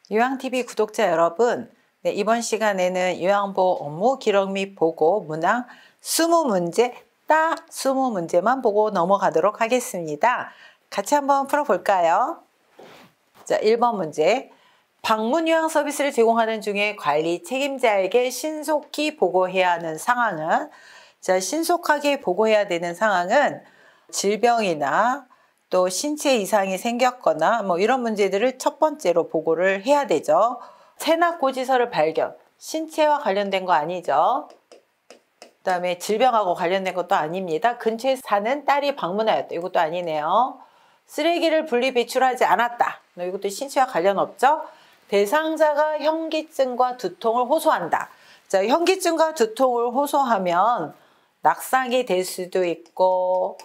요양TV 구독자 여러분, 네, 이번 시간에는 요양보호 업무 기록 및 보고 문항 20문제, 딱 20문제만 보고 넘어가도록 하겠습니다. 같이 한번 풀어볼까요? 자, 1번 문제. 방문 요양 서비스를 제공하는 중에 관리 책임자에게 신속히 보고해야 하는 상황은, 자, 신속하게 보고해야 되는 상황은 질병이나 또 신체 이상이 생겼거나 뭐 이런 문제들을 첫 번째로 보고를 해야 되죠. 체납고지서를 발견, 신체와 관련된 거 아니죠. 그다음에 질병하고 관련된 것도 아닙니다. 근처에 사는 딸이 방문하였다. 이것도 아니네요. 쓰레기를 분리 배출하지 않았다. 이것도 신체와 관련 없죠. 대상자가 현기증과 두통을 호소한다. 자, 현기증과 두통을 호소하면 낙상이 될 수도 있고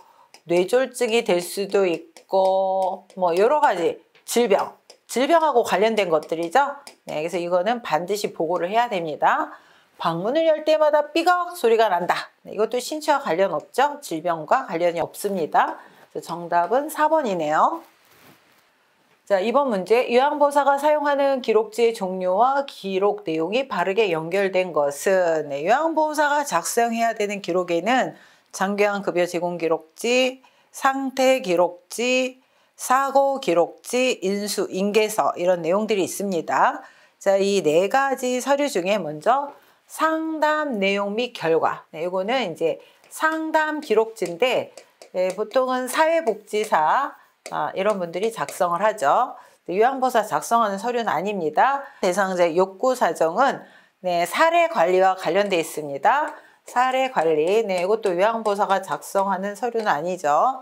뇌졸중이 될 수도 있고 뭐 여러 가지 질병하고 관련된 것들이죠. 네, 그래서 이거는 반드시 보고를 해야 됩니다. 방문을 열 때마다 삐걱 소리가 난다. 네, 이것도 신체와 관련 없죠. 질병과 관련이 없습니다. 정답은 4번이네요. 자, 2번 문제. 요양보호사가 사용하는 기록지의 종류와 기록 내용이 바르게 연결된 것은, 네, 요양보호사가 작성해야 되는 기록에는 장기요양급여 제공 기록지, 상태 기록지, 사고 기록지, 인수, 인계서 이런 내용들이 있습니다. 자, 이 네 가지 서류 중에 먼저 상담 내용 및 결과. 네, 이거는 이제 상담 기록지인데 보통은 사회복지사 이런 분들이 작성을 하죠. 요양보호사 작성하는 서류는 아닙니다. 대상자의 욕구 사정은 네, 사례 관리와 관련되어 있습니다. 사례 관리, 네, 이것도 요양보호사가 작성하는 서류는 아니죠.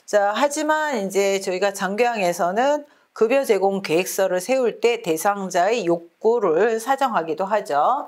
자, 하지만 이제 저희가 장교양에서는 급여 제공 계획서를 세울 때 대상자의 욕구를 사정하기도 하죠.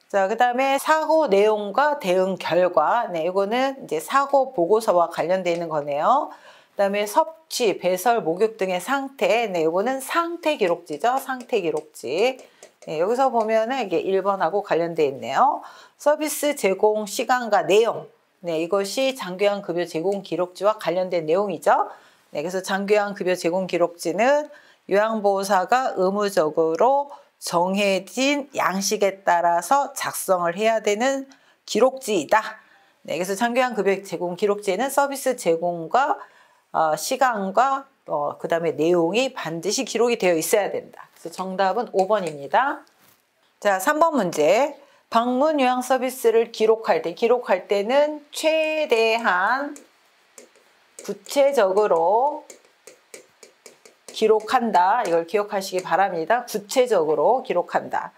자, 그 다음에 사고 내용과 대응 결과, 네, 이거는 이제 사고 보고서와 관련되어 있는 거네요. 그 다음에 섭취, 배설, 목욕 등의 상태, 네, 이거는 상태 기록지죠. 상태 기록지. 네, 여기서 보면은 이게 1번하고 관련되어 있네요. 서비스 제공 시간과 내용, 네, 이것이 장교양 급여 제공 기록지와 관련된 내용이죠. 네, 그래서 장교양 급여 제공 기록지는 요양보호사가 의무적으로 정해진 양식에 따라서 작성을 해야 되는 기록지이다. 네, 그래서 장교양 급여 제공 기록지에는 서비스 제공과 시간과 그 다음에 내용이 반드시 기록이 되어 있어야 된다. 그래서 정답은 5번입니다. 자, 3번 문제. 방문 요양 서비스를 기록할 때는 최대한 구체적으로 기록한다. 이걸 기억하시기 바랍니다. 구체적으로 기록한다.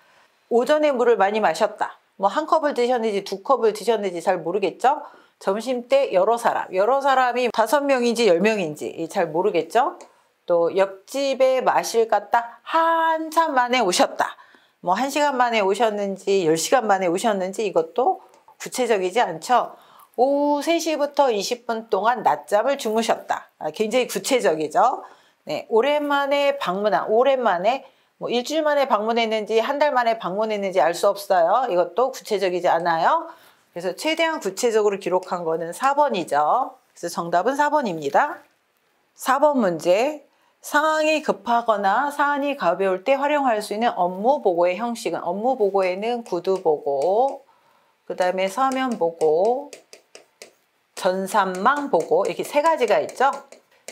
오전에 물을 많이 마셨다. 뭐 한 컵을 드셨는지 두 컵을 드셨는지 잘 모르겠죠? 점심 때 여러 사람이 5명인지 10명인지 잘 모르겠죠? 또 옆집에 마실 갔다 한참 만에 오셨다. 뭐 1시간 만에 오셨는지 10시간 만에 오셨는지 이것도 구체적이지 않죠? 오후 3시부터 20분 동안 낮잠을 주무셨다. 굉장히 구체적이죠? 네, 오랜만에 뭐 일주일 만에 방문했는지 한 달 만에 방문했는지 알 수 없어요. 이것도 구체적이지 않아요. 그래서 최대한 구체적으로 기록한 거는 4번이죠. 그래서 정답은 4번입니다. 4번 문제. 상황이 급하거나 사안이 가벼울 때 활용할 수 있는 업무 보고의 형식은, 업무 보고에는 구두 보고, 그 다음에 서면 보고, 전산망 보고 이렇게 세 가지가 있죠.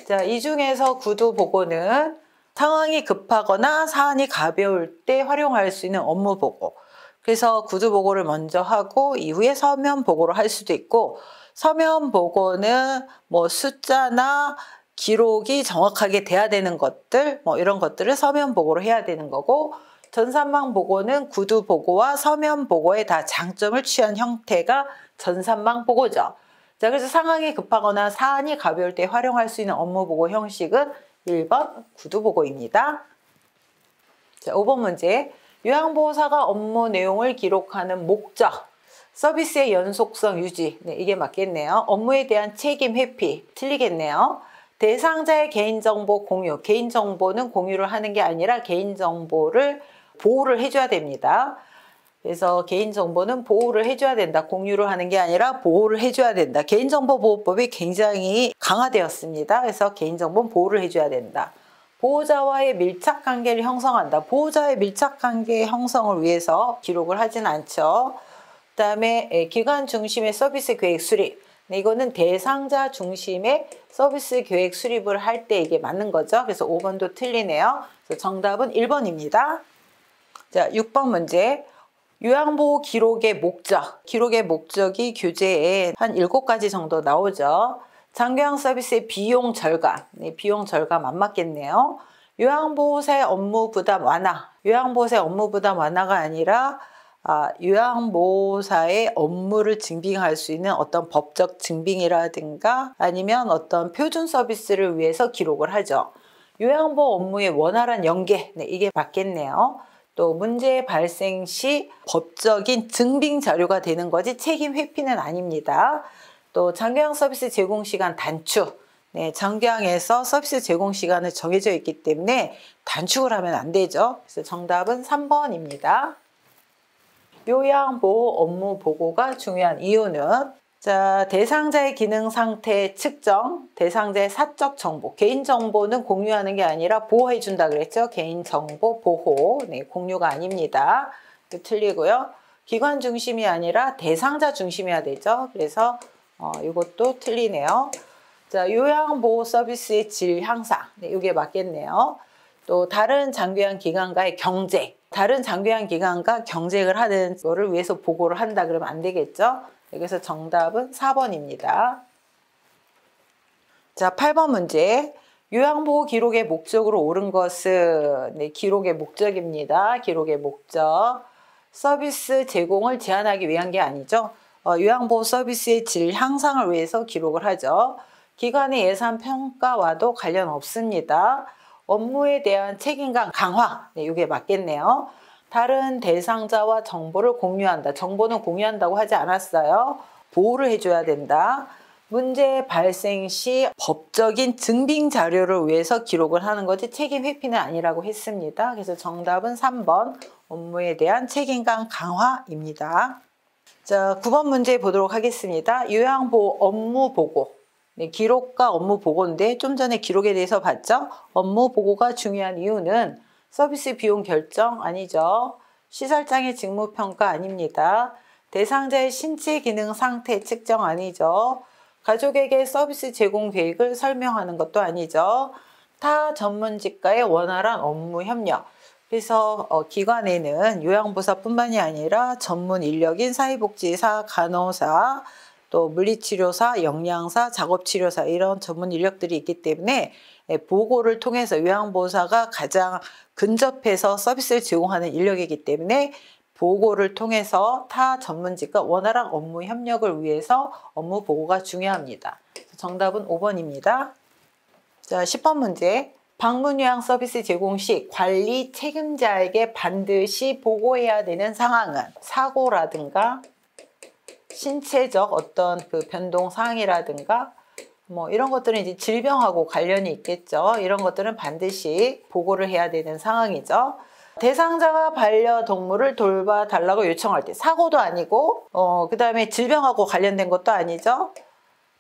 자, 이 중에서 구두 보고는 상황이 급하거나 사안이 가벼울 때 활용할 수 있는 업무 보고. 그래서 구두 보고를 먼저 하고 이후에 서면 보고를 할 수도 있고, 서면 보고는 뭐 숫자나 기록이 정확하게 돼야 되는 것들, 뭐 이런 것들을 서면 보고로 해야 되는 거고, 전산망 보고는 구두 보고와 서면 보고에 다 장점을 취한 형태가 전산망 보고죠. 자, 그래서 상황이 급하거나 사안이 가벼울 때 활용할 수 있는 업무 보고 형식은 1번 구두 보고입니다. 자, 5번 문제. 요양보호사가 업무 내용을 기록하는 목적, 서비스의 연속성 유지, 네, 이게 맞겠네요. 업무에 대한 책임 회피, 틀리겠네요. 대상자의 개인정보 공유, 개인정보는 공유를 하는 게 아니라 개인정보를 보호를 해줘야 됩니다. 그래서 개인정보는 보호를 해줘야 된다. 공유를 하는 게 아니라 보호를 해줘야 된다. 개인정보보호법이 굉장히 강화되었습니다. 그래서 개인정보는 보호를 해줘야 된다. 보호자와의 밀착 관계를 형성한다. 보호자의 밀착 관계 형성을 위해서 기록을 하진 않죠. 그다음에 기관 중심의 서비스 계획 수립. 네, 이거는 대상자 중심의 서비스 계획 수립을 할 때 이게 맞는 거죠. 그래서 5번도 틀리네요. 그래서 정답은 1번입니다. 자, 6번 문제. 요양보호 기록의 목적. 기록의 목적이 교재에 한 7가지 정도 나오죠. 장교양 서비스의 비용 절감. 네, 비용 절감 안 맞겠네요. 요양보호사의 업무 부담 완화. 요양보호사의 업무 부담 완화가 아니라 요양보호사의 업무를 증빙할 수 있는 어떤 법적 증빙이라든가 아니면 어떤 표준 서비스를 위해서 기록을 하죠. 요양보호 업무의 원활한 연계, 네, 이게 맞겠네요. 또 문제 발생 시 법적인 증빙 자료가 되는 거지 책임 회피는 아닙니다. 또 장교양 서비스 제공 시간 단축. 네, 장교양에서 서비스 제공 시간은 정해져 있기 때문에 단축을 하면 안 되죠. 그래서 정답은 3번입니다. 요양보호 업무 보고가 중요한 이유는 자, 대상자의 기능 상태 측정, 대상자의 사적 정보, 개인정보는 공유하는 게 아니라 보호해 준다 그랬죠. 개인정보 보호, 네, 공유가 아닙니다. 틀리고요. 기관 중심이 아니라 대상자 중심이어야 되죠. 그래서 이것도 틀리네요. 자, 요양보호 서비스의 질 향상, 네, 이게 맞겠네요. 또 다른 장교양 기관과의 경쟁, 다른 장교양 기관과 경쟁을 하는 거를 위해서 보고를 한다 그러면 안 되겠죠. 그래서 정답은 4번입니다. 자, 8번 문제. 요양보호 기록의 목적으로 옳은 것은 네, 기록의 목적입니다. 기록의 목적. 서비스 제공을 제한하기 위한 게 아니죠. 요양보호 서비스의 질 향상을 위해서 기록을 하죠. 기관의 예산 평가와도 관련 없습니다. 업무에 대한 책임감 강화, 네, 이게 맞겠네요. 다른 대상자와 정보를 공유한다. 정보는 공유한다고 하지 않았어요. 보호를 해줘야 된다. 문제 발생 시 법적인 증빙 자료를 위해서 기록을 하는 거지 책임 회피는 아니라고 했습니다. 그래서 정답은 3번 업무에 대한 책임감 강화입니다. 자, 9번 문제 보도록 하겠습니다. 요양보호 업무 보고. 네, 기록과 업무 보고인데 좀 전에 기록에 대해서 봤죠? 업무 보고가 중요한 이유는 서비스 비용 결정 아니죠. 시설장의 직무평가 아닙니다. 대상자의 신체 기능 상태 측정 아니죠. 가족에게 서비스 제공 계획을 설명하는 것도 아니죠. 타 전문직과의 원활한 업무 협력. 그래서 기관에는 요양보호사뿐만이 아니라 전문 인력인 사회복지사, 간호사, 또 물리치료사, 영양사, 작업치료사 이런 전문 인력들이 있기 때문에 보고를 통해서 요양보호사가 가장 근접해서 서비스를 제공하는 인력이기 때문에 보고를 통해서 타 전문직과 원활한 업무 협력을 위해서 업무 보고가 중요합니다. 정답은 5번입니다. 자, 10번 문제. 방문 요양 서비스 제공 시 관리 책임자에게 반드시 보고해야 되는 상황은 사고라든가 신체적 어떤 그 변동 사항이라든가 뭐 이런 것들은 이제 질병하고 관련이 있겠죠. 이런 것들은 반드시 보고를 해야 되는 상황이죠. 대상자가 반려동물을 돌봐달라고 요청할 때 사고도 아니고 그 다음에 질병하고 관련된 것도 아니죠.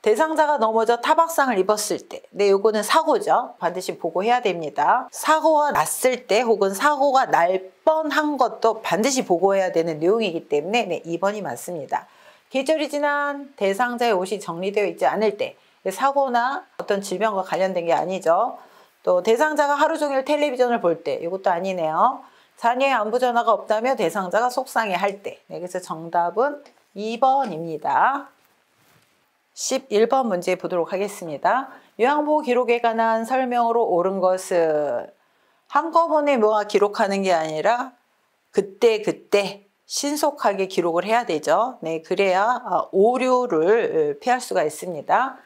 대상자가 넘어져 타박상을 입었을 때, 네, 요거는 사고죠. 반드시 보고해야 됩니다. 사고가 났을 때 혹은 사고가 날 뻔한 것도 반드시 보고해야 되는 내용이기 때문에 네, 2번이 맞습니다. 계절이 지난 대상자의 옷이 정리되어 있지 않을 때 사고나 어떤 질병과 관련된 게 아니죠. 또 대상자가 하루 종일 텔레비전을 볼 때 이것도 아니네요. 자녀의 안부 전화가 없다며 대상자가 속상해할 때. 네, 그래서 정답은 2번입니다. 11번 문제 보도록 하겠습니다. 요양보호 기록에 관한 설명으로 옳은 것은 한꺼번에 모아 기록하는 게 아니라 그때 신속하게 기록을 해야 되죠. 네, 그래야 오류를 피할 수가 있습니다.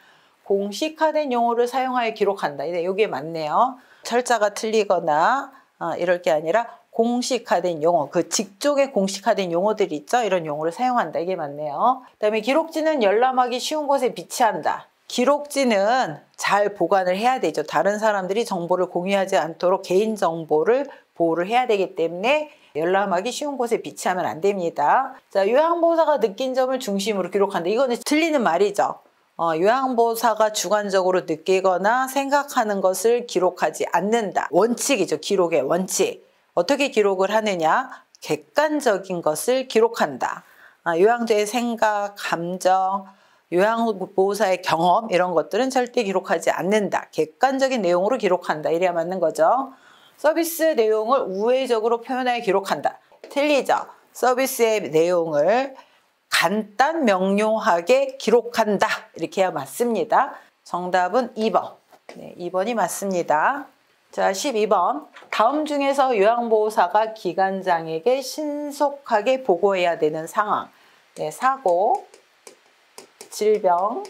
공식화된 용어를 사용하여 기록한다. 네, 이게 맞네요. 철자가 틀리거나 이럴 게 아니라 공식화된 용어, 그 직종의 공식화된 용어들이 있죠. 이런 용어를 사용한다. 이게 맞네요. 그다음에 기록지는 열람하기 쉬운 곳에 비치한다. 기록지는 잘 보관을 해야 되죠. 다른 사람들이 정보를 공유하지 않도록 개인정보를 보호를 해야 되기 때문에 열람하기 쉬운 곳에 비치하면 안 됩니다. 자, 요양보호사가 느낀 점을 중심으로 기록한다. 이거는 틀리는 말이죠. 요양보호사가 주관적으로 느끼거나 생각하는 것을 기록하지 않는다. 원칙이죠. 기록의 원칙. 어떻게 기록을 하느냐? 객관적인 것을 기록한다. 요양자의 생각, 감정, 요양보호사의 경험 이런 것들은 절대 기록하지 않는다. 객관적인 내용으로 기록한다. 이래야 맞는 거죠. 서비스 내용을 우회적으로 표현하여 기록한다. 틀리죠. 서비스의 내용을 간단 명료하게 기록한다. 이렇게 해야 맞습니다. 정답은 2번. 네, 2번이 맞습니다. 자, 12번. 다음 중에서 요양보호사가 기관장에게 신속하게 보고해야 되는 상황. 네, 사고, 질병,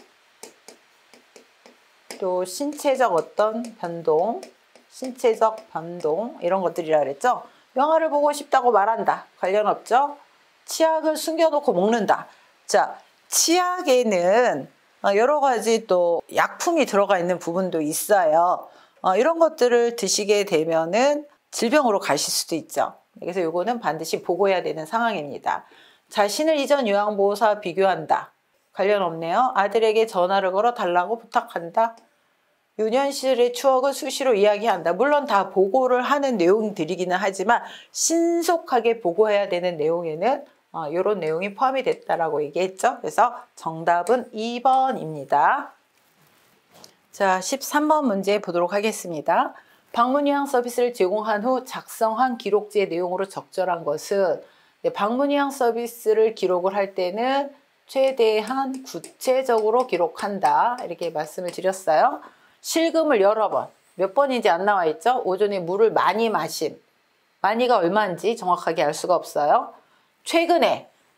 또 신체적 어떤 변동, 신체적 변동 이런 것들이라 그랬죠. 영화를 보고 싶다고 말한다. 관련 없죠. 치약을 숨겨놓고 먹는다. 자, 치약에는 여러 가지 또 약품이 들어가 있는 부분도 있어요. 이런 것들을 드시게 되면은 질병으로 가실 수도 있죠. 그래서 요거는 반드시 보고해야 되는 상황입니다. 자신을 이전 요양보호사와 비교한다. 관련 없네요. 아들에게 전화를 걸어 달라고 부탁한다. 유년 시절의 추억을 수시로 이야기한다. 물론 다 보고를 하는 내용들이기는 하지만 신속하게 보고해야 되는 내용에는 이런 내용이 포함이 됐다라고 얘기했죠. 그래서 정답은 2번입니다. 자, 13번 문제 보도록 하겠습니다. 방문 요양 서비스를 제공한 후 작성한 기록지의 내용으로 적절한 것은 방문 요양 서비스를 기록을 할 때는 최대한 구체적으로 기록한다. 이렇게 말씀을 드렸어요. 실금을 여러 번, 몇 번인지 안 나와 있죠? 오전에 물을 많이 마심. 많이가 얼마인지 정확하게 알 수가 없어요.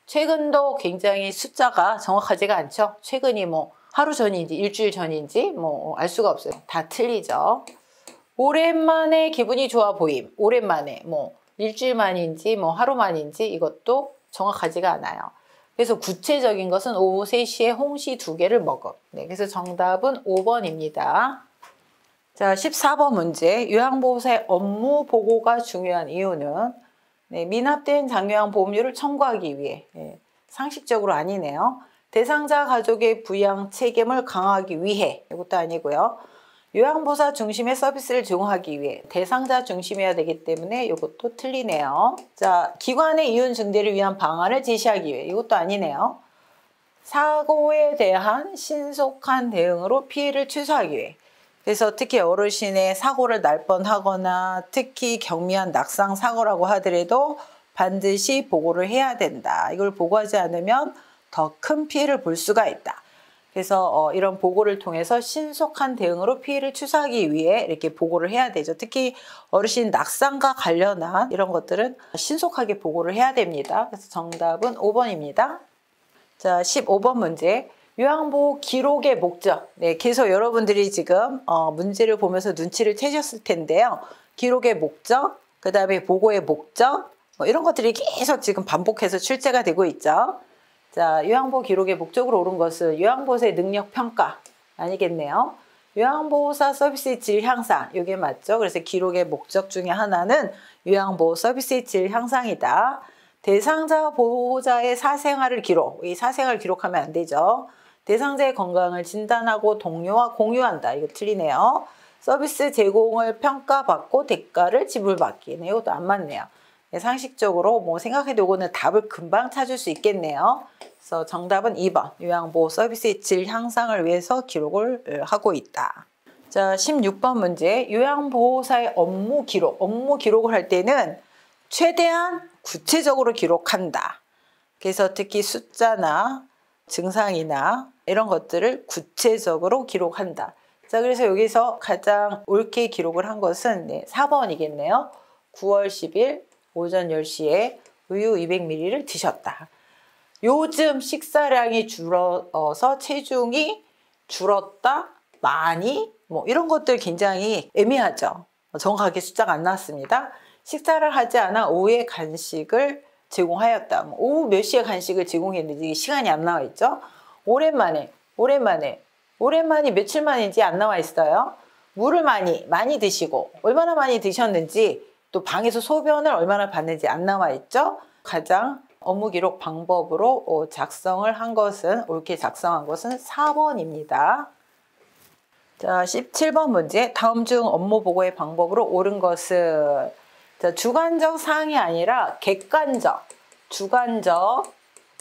최근도 굉장히 숫자가 정확하지가 않죠. 최근이 뭐 하루 전인지 일주일 전인지 뭐 알 수가 없어요. 다 틀리죠. 오랜만에 기분이 좋아 보임. 오랜만에 뭐 일주일 만인지 뭐 하루 만인지 이것도 정확하지가 않아요. 그래서 구체적인 것은 오후 3시에 홍시 2개를 먹어. 네, 그래서 정답은 5번입니다. 자, 14번 문제. 요양보호사의 업무 보고가 중요한 이유는 미납된 장요양 보험료를 청구하기 위해. 상식적으로 아니네요. 대상자 가족의 부양 책임을 강화하기 위해. 이것도 아니고요. 요양보호사 중심의 서비스를 제공하기 위해. 대상자 중심이어야 되기 때문에 이것도 틀리네요. 자, 기관의 이윤 증대를 위한 방안을 제시하기 위해. 이것도 아니네요. 사고에 대한 신속한 대응으로 피해를 최소화하기 위해. 그래서 특히 어르신의 사고를 날 뻔하거나 특히 경미한 낙상 사고라고 하더라도 반드시 보고를 해야 된다. 이걸 보고하지 않으면 더 큰 피해를 볼 수가 있다. 그래서 이런 보고를 통해서 신속한 대응으로 피해를 최소화하기 위해 이렇게 보고를 해야 되죠. 특히 어르신 낙상과 관련한 이런 것들은 신속하게 보고를 해야 됩니다. 그래서 정답은 5번입니다. 자, 15번 문제. 요양보호 기록의 목적. 네, 계속 여러분들이 지금 문제를 보면서 눈치를 채셨을 텐데요. 기록의 목적, 그 다음에 보고의 목적, 이런 것들이 계속 지금 반복해서 출제가 되고 있죠. 자, 요양보호 기록의 목적으로 옳은 것은 요양보호사의 능력 평가 아니겠네요. 요양보호사 서비스의 질 향상, 이게 맞죠. 그래서 기록의 목적 중에 하나는 요양보호 서비스의 질 향상이다. 대상자 보호자의 사생활을 기록, 이 사생활을 기록하면 안 되죠. 대상자의 건강을 진단하고 동료와 공유한다. 이거 틀리네요. 서비스 제공을 평가받고 대가를 지불받기. 네, 이것도 안 맞네요. 네, 상식적으로 뭐 생각해도 이거는 답을 금방 찾을 수 있겠네요. 그래서 정답은 2번. 요양보호 서비스의 질 향상을 위해서 기록을 하고 있다. 자, 16번 문제. 요양보호사의 업무 기록. 업무 기록을 할 때는 최대한 구체적으로 기록한다. 그래서 특히 숫자나 증상이나 이런 것들을 구체적으로 기록한다. 자, 그래서 여기서 가장 옳게 기록을 한 것은 4번이겠네요. 9월 10일 오전 10시에 우유 200ml를 드셨다. 요즘 식사량이 줄어서 체중이 줄었다, 많이, 뭐 이런 것들 굉장히 애매하죠. 정확하게 숫자가 안 나왔습니다. 식사를 하지 않아 오후에 간식을 제공하였다. 오후 몇 시에 간식을 제공했는지 시간이 안 나와 있죠. 오랜만이 며칠 만인지 안 나와 있어요. 물을 많이 드시고 얼마나 많이 드셨는지 또 방에서 소변을 얼마나 봤는지 안 나와 있죠. 가장 업무 기록 방법으로 작성을 한 것은, 옳게 작성한 것은 4번입니다. 자, 17번 문제. 다음 중 업무 보고의 방법으로 옳은 것은, 자, 주관적 사항이 아니라 객관적, 주관적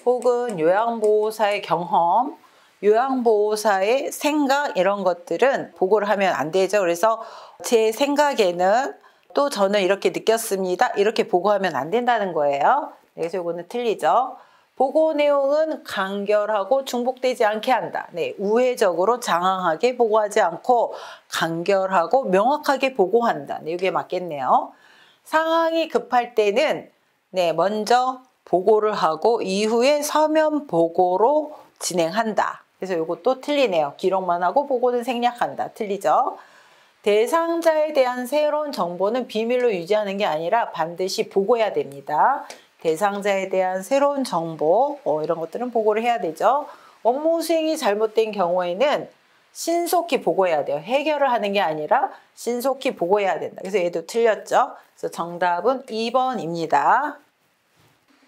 혹은 요양보호사의 경험, 요양보호사의 생각 이런 것들은 보고를 하면 안 되죠. 그래서 제 생각에는 또 저는 이렇게 느꼈습니다. 이렇게 보고하면 안 된다는 거예요. 그래서 이거는 틀리죠. 보고 내용은 간결하고 중복되지 않게 한다. 네, 우회적으로 장황하게 보고하지 않고 간결하고 명확하게 보고한다. 네, 이게 맞겠네요. 상황이 급할 때는 네, 먼저 보고를 하고 이후에 서면 보고로 진행한다. 그래서 이것도 틀리네요. 기록만 하고 보고는 생략한다. 틀리죠? 대상자에 대한 새로운 정보는 비밀로 유지하는 게 아니라 반드시 보고해야 됩니다. 대상자에 대한 새로운 정보 이런 것들은 보고를 해야 되죠. 업무 수행이 잘못된 경우에는 신속히 보고해야 돼요. 해결을 하는 게 아니라 신속히 보고해야 된다. 그래서 얘도 틀렸죠. 그래서 정답은 2번입니다.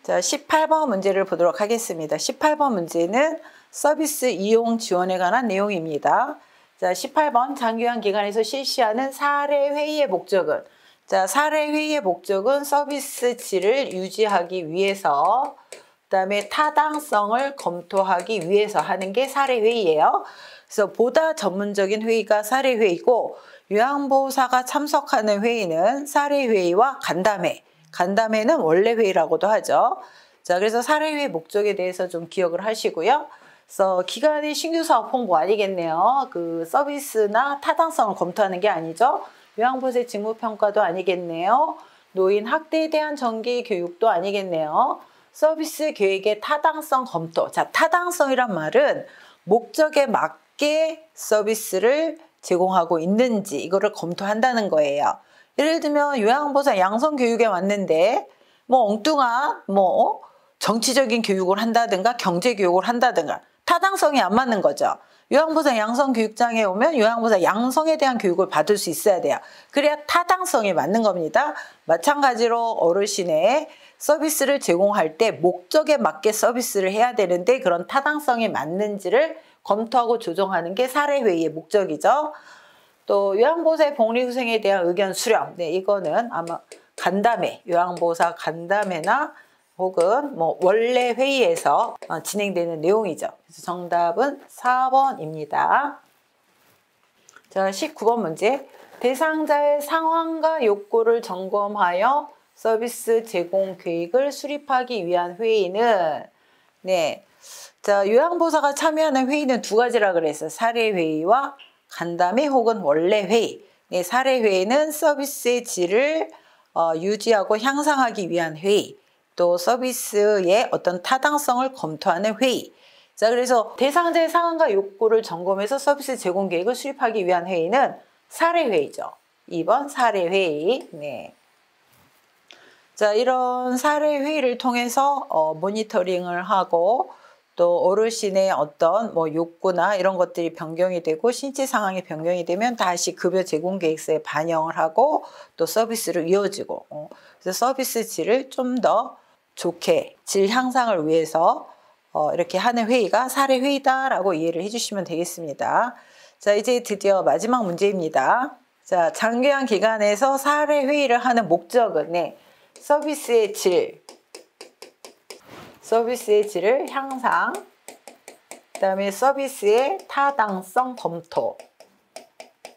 자, 18번 문제를 보도록 하겠습니다. 18번 문제는 서비스 이용 지원에 관한 내용입니다. 자, 18번 장기간 기관에서 실시하는 사례 회의의 목적은, 자, 사례 회의의 목적은 서비스 질을 유지하기 위해서, 그다음에 타당성을 검토하기 위해서 하는 게 사례 회의예요. 그래서 보다 전문적인 회의가 사례 회의고, 요양보호사가 참석하는 회의는 사례 회의와 간담회, 간담회는 원래 회의라고도 하죠. 자, 그래서 사례 회의 목적에 대해서 좀 기억을 하시고요. 그래서 기관의 신규 사업 홍보 아니겠네요. 그 서비스나 타당성을 검토하는 게 아니죠. 요양보호사의 직무평가도 아니겠네요. 노인 학대에 대한 정기 교육도 아니겠네요. 서비스 계획의 타당성 검토. 자, 타당성이란 말은 목적에 맞게 서비스를 제공하고 있는지 이거를 검토한다는 거예요. 예를 들면 요양보호사 양성교육에 왔는데 뭐 엉뚱한 정치적인 교육을 한다든가 경제교육을 한다든가 타당성이 안 맞는 거죠. 요양보호사 양성교육장에 오면 요양보호사 양성에 대한 교육을 받을 수 있어야 돼요. 그래야 타당성이 맞는 겁니다. 마찬가지로 어르신의 서비스를 제공할 때 목적에 맞게 서비스를 해야 되는데 그런 타당성이 맞는지를 검토하고 조정하는 게 사례회의의 목적이죠. 또 요양보호사의 복리후생에 대한 의견 수렴. 네, 이거는 아마 간담회, 요양보호사 간담회나 혹은 원래 회의에서 진행되는 내용이죠. 그래서 정답은 4번입니다. 자, 19번 문제. 대상자의 상황과 욕구를 점검하여 서비스 제공 계획을 수립하기 위한 회의는, 네, 자, 요양보호사가 참여하는 회의는 두 가지라 그랬어요. 사례회의와 간담회 혹은 원래 회의. 네, 사례회의는 서비스의 질을 유지하고 향상하기 위한 회의. 또 서비스의 어떤 타당성을 검토하는 회의. 자, 그래서 대상자의 상황과 욕구를 점검해서 서비스 제공 계획을 수립하기 위한 회의는 사례회의죠. 2번 사례회의. 네. 자, 이런 사례회의를 통해서 모니터링을 하고 또 어르신의 어떤 욕구나 이런 것들이 변경이 되고 신체 상황이 변경이 되면 다시 급여 제공 계획서에 반영을 하고 또 서비스로 이어지고 그래서 서비스 질을 좀 더 좋게 질 향상을 위해서 이렇게 하는 회의가 사례회의다라고 이해를 해주시면 되겠습니다. 자, 이제 드디어 마지막 문제입니다. 자, 장기간 기관에서 사례회의를 하는 목적은 네, 서비스의 질을 향상, 그 다음에 서비스의 타당성 검토.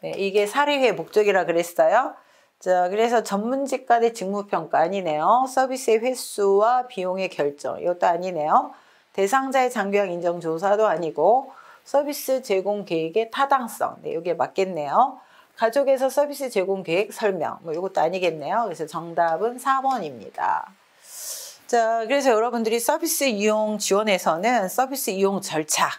네, 이게 사례회의 목적이라 그랬어요. 자, 그래서 전문직 간의 직무평가 아니네요. 서비스의 횟수와 비용의 결정, 이것도 아니네요. 대상자의 장기간 인정조사도 아니고 서비스 제공 계획의 타당성, 네, 이게 맞겠네요. 가족에서 서비스 제공 계획 설명, 이것도 아니겠네요. 그래서 정답은 4번입니다. 자, 그래서 여러분들이 서비스 이용 지원에서는 서비스 이용 절차,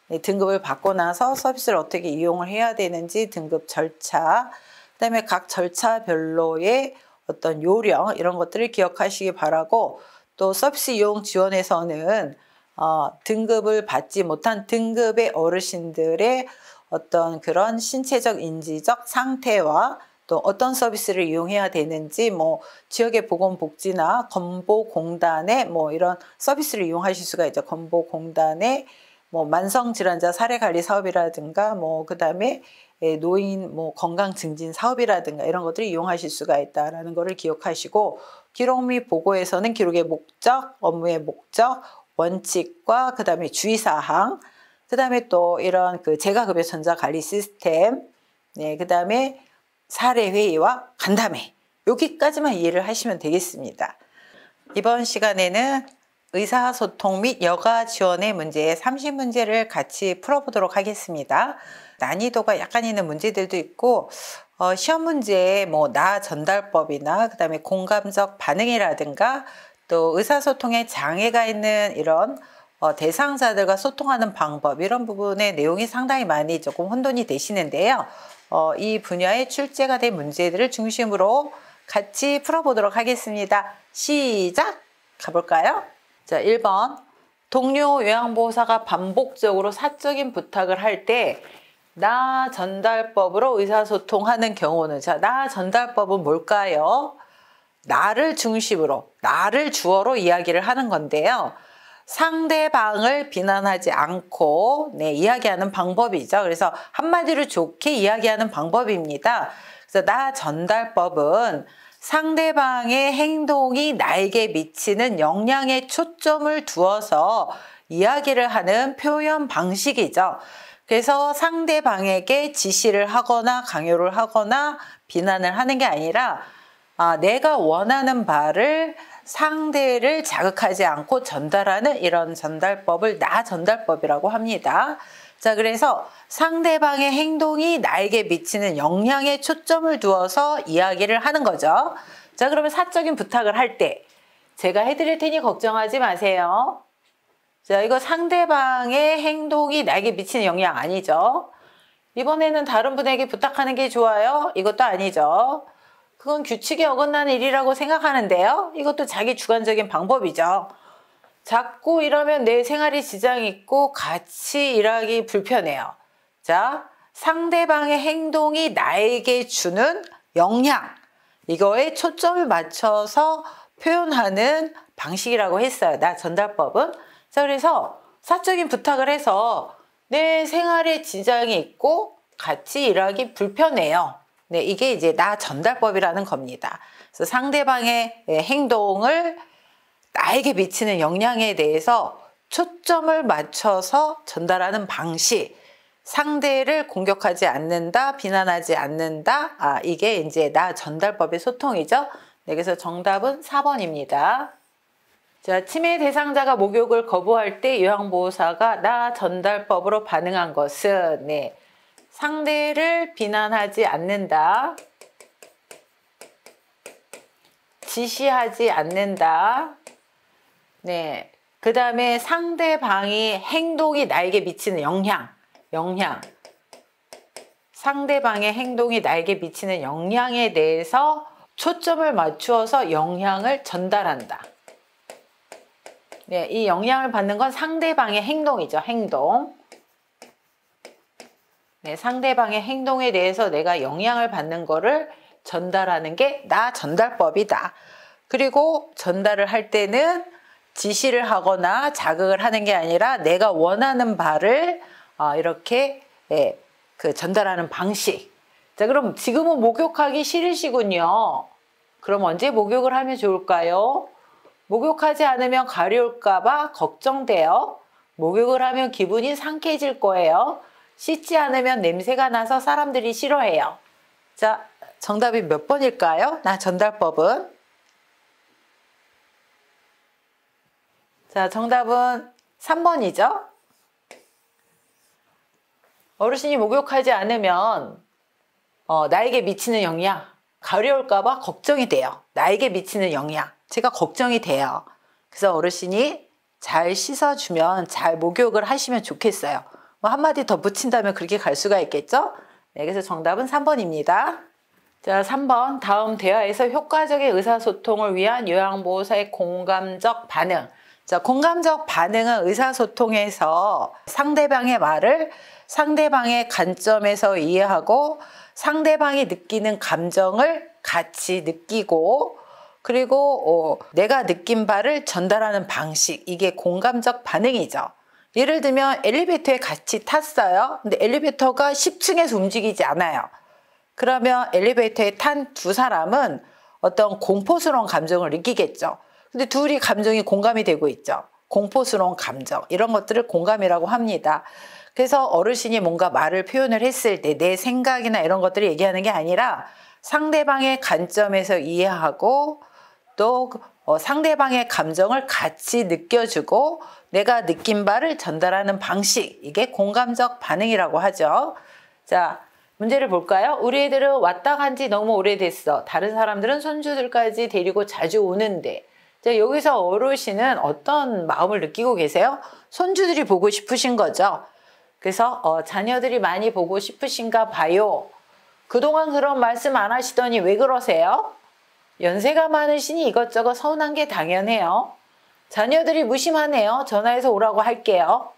네, 등급을 받고 나서 서비스를 어떻게 이용을 해야 되는지 등급 절차, 그다음에 각 절차별로의 어떤 요령 이런 것들을 기억하시기 바라고, 또 서비스 이용 지원에서는 등급을 받지 못한 등급의 어르신들의 어떤 그런 신체적 인지적 상태와 또 어떤 서비스를 이용해야 되는지 뭐 지역의 보건복지나 건보공단의 뭐 이런 서비스를 이용하실 수가 있죠. 건보공단의 뭐 만성질환자 사례관리 사업이라든가 뭐 그다음에 노인 뭐 건강 증진 사업이라든가 이런 것들을 이용하실 수가 있다라는 것을 기억하시고 기록 및 보고에서는 기록의 목적, 업무의 목적, 원칙과 그다음에 주의사항, 그다음에 또 이런 그 재가급여 전자관리 시스템, 네, 그다음에 사례 회의와 간담회 여기까지만 이해를 하시면 되겠습니다. 이번 시간에는 의사소통 및 여가 지원의 문제 30문제를 같이 풀어보도록 하겠습니다. 난이도가 약간 있는 문제들도 있고 시험 문제에 뭐 나 전달법이나 그다음에 공감적 반응이라든가 또 의사소통에 장애가 있는 이런 대상자들과 소통하는 방법 이런 부분의 내용이 상당히 많이 조금 혼돈이 되시는데요. 이 분야에 출제가 된 문제들을 중심으로 같이 풀어보도록 하겠습니다. 시작! 가볼까요? 자, 1번. 동료 요양보호사가 반복적으로 사적인 부탁을 할 때 나 전달법으로 의사소통하는 경우는 자, 나 전달법은 뭘까요? 나를 중심으로, 나를 주어로 이야기를 하는 건데요. 상대방을 비난하지 않고 이야기하는 방법이죠. 그래서 한마디로 좋게 이야기하는 방법입니다. 그래서 나 전달법은 상대방의 행동이 나에게 미치는 영향에 초점을 두어서 이야기를 하는 표현 방식이죠. 그래서 상대방에게 지시를 하거나 강요를 하거나 비난을 하는 게 아니라 내가 원하는 바를 상대를 자극하지 않고 전달하는 이런 전달법을 나 전달법이라고 합니다. 자, 그래서 상대방의 행동이 나에게 미치는 영향에 초점을 두어서 이야기를 하는 거죠. 자, 그러면 사적인 부탁을 할 때 제가 해드릴 테니 걱정하지 마세요. 자, 이거 상대방의 행동이 나에게 미치는 영향 아니죠. 이번에는 다른 분에게 부탁하는 게 좋아요? 이것도 아니죠. 그건 규칙에 어긋나는 일이라고 생각하는데요. 이것도 자기 주관적인 방법이죠. 자꾸 이러면 내 생활에 지장이 있고 같이 일하기 불편해요. 자, 상대방의 행동이 나에게 주는 영향, 이거에 초점을 맞춰서 표현하는 방식이라고 했어요. 나 전달법은. 자, 그래서 사적인 부탁을 해서 내 생활에 지장이 있고 같이 일하기 불편해요. 네, 이게 이제 나 전달법이라는 겁니다. 그래서 상대방의 행동을 나에게 미치는 영향에 대해서 초점을 맞춰서 전달하는 방식, 상대를 공격하지 않는다, 비난하지 않는다, 이게 이제 나 전달법의 소통이죠. 네, 그래서 정답은 4번입니다. 자, 침해 대상자가 목욕을 거부할 때 요양보호사가 나 전달법으로 반응한 것은 상대를 비난하지 않는다, 지시하지 않는다, 그 다음에 상대방이 행동이 나에게 미치는 영향, 상대방의 행동이 나에게 미치는 영향에 대해서 초점을 맞추어서 영향을 전달한다. 이 영향을 받는 건 상대방의 행동이죠. 행동. 상대방의 행동에 대해서 내가 영향을 받는 거를 전달하는 게 나 전달법이다. 그리고 전달을 할 때는 지시를 하거나 자극을 하는 게 아니라 내가 원하는 바를 이렇게 전달하는 방식. 자, 그럼 지금은 목욕하기 싫으시군요. 그럼 언제 목욕을 하면 좋을까요? 목욕하지 않으면 가려울까 봐 걱정돼요. 목욕을 하면 기분이 상쾌해질 거예요. 씻지 않으면 냄새가 나서 사람들이 싫어해요. 자, 정답이 몇 번일까요? 나 전달법은? 자, 정답은 3번이죠. 어르신이 목욕하지 않으면 나에게 미치는 영향, 가려울까 봐 걱정이 돼요. 나에게 미치는 영향, 제가 걱정이 돼요. 그래서 어르신이 잘 씻어주면 잘 목욕을 하시면 좋겠어요. 뭐 한마디 더 붙인다면 그렇게 갈 수가 있겠죠? 네, 그래서 정답은 3번입니다. 자, 3번. 다음 대화에서 효과적인 의사소통을 위한 요양보호사의 공감적 반응. 자, 공감적 반응은 의사소통에서 상대방의 말을 상대방의 관점에서 이해하고 상대방이 느끼는 감정을 같이 느끼고 그리고 내가 느낀 바를 전달하는 방식, 이게 공감적 반응이죠. 예를 들면 엘리베이터에 같이 탔어요. 근데 엘리베이터가 10층에서 움직이지 않아요. 그러면 엘리베이터에 탄 두 사람은 어떤 공포스러운 감정을 느끼겠죠. 근데 둘이 감정이 공감이 되고 있죠. 공포스러운 감정, 이런 것들을 공감이라고 합니다. 그래서 어르신이 뭔가 말을 표현을 했을 때 내 생각이나 이런 것들을 얘기하는 게 아니라 상대방의 관점에서 이해하고 또 상대방의 감정을 같이 느껴주고 내가 느낀 바를 전달하는 방식, 이게 공감적 반응이라고 하죠. 자, 문제를 볼까요? 우리 애들은 왔다 간 지 너무 오래됐어. 다른 사람들은 손주들까지 데리고 자주 오는데. 자, 여기서 어르신은 어떤 마음을 느끼고 계세요? 손주들이 보고 싶으신 거죠. 그래서 자녀들이 많이 보고 싶으신가 봐요. 그동안 그런 말씀 안 하시더니 왜 그러세요? 연세가 많으시니 이것저것 서운한 게 당연해요. 자녀들이 무심하네요. 전화해서 오라고 할게요.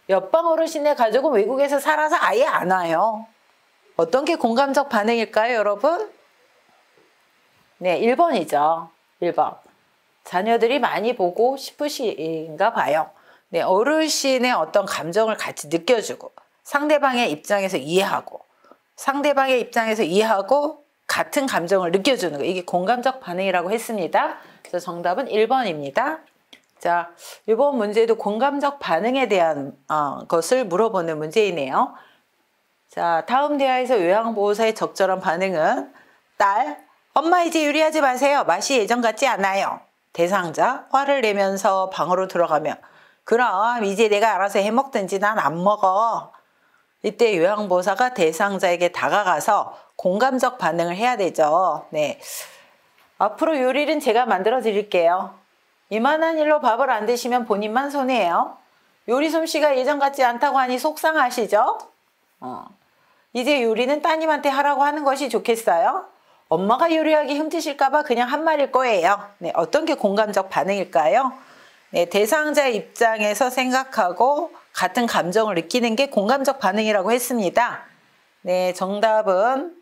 옆방 어르신의 가족은 외국에서 살아서 아예 안 와요. 어떤 게 공감적 반응일까요, 여러분? 네, 1번이죠. 1번. 자녀들이 많이 보고 싶으신가 봐요. 네, 어르신의 어떤 감정을 같이 느껴주고 상대방의 입장에서 이해하고 같은 감정을 느껴주는 거, 이게 공감적 반응이라고 했습니다. 그래서 정답은 1번입니다. 자, 이번 문제도 공감적 반응에 대한 것을 물어보는 문제이네요. 자, 다음 대화에서 요양보호사의 적절한 반응은 딸, 엄마 이제 요리하지 마세요. 맛이 예전 같지 않아요. 대상자, 화를 내면서 방으로 들어가면 그럼 이제 내가 알아서 해먹든지 난 안 먹어. 이때 요양보호사가 대상자에게 다가가서 공감적 반응을 해야 되죠. 네, 앞으로 요리는 제가 만들어 드릴게요. 이만한 일로 밥을 안 드시면 본인만 손해예요. 요리 솜씨가 예전 같지 않다고 하니 속상하시죠? 이제 요리는 따님한테 하라고 하는 것이 좋겠어요? 엄마가 요리하기 힘드실까봐 그냥 한 말일 거예요. 네, 어떤 게 공감적 반응일까요? 네, 대상자의 입장에서 생각하고 같은 감정을 느끼는 게 공감적 반응이라고 했습니다. 네, 정답은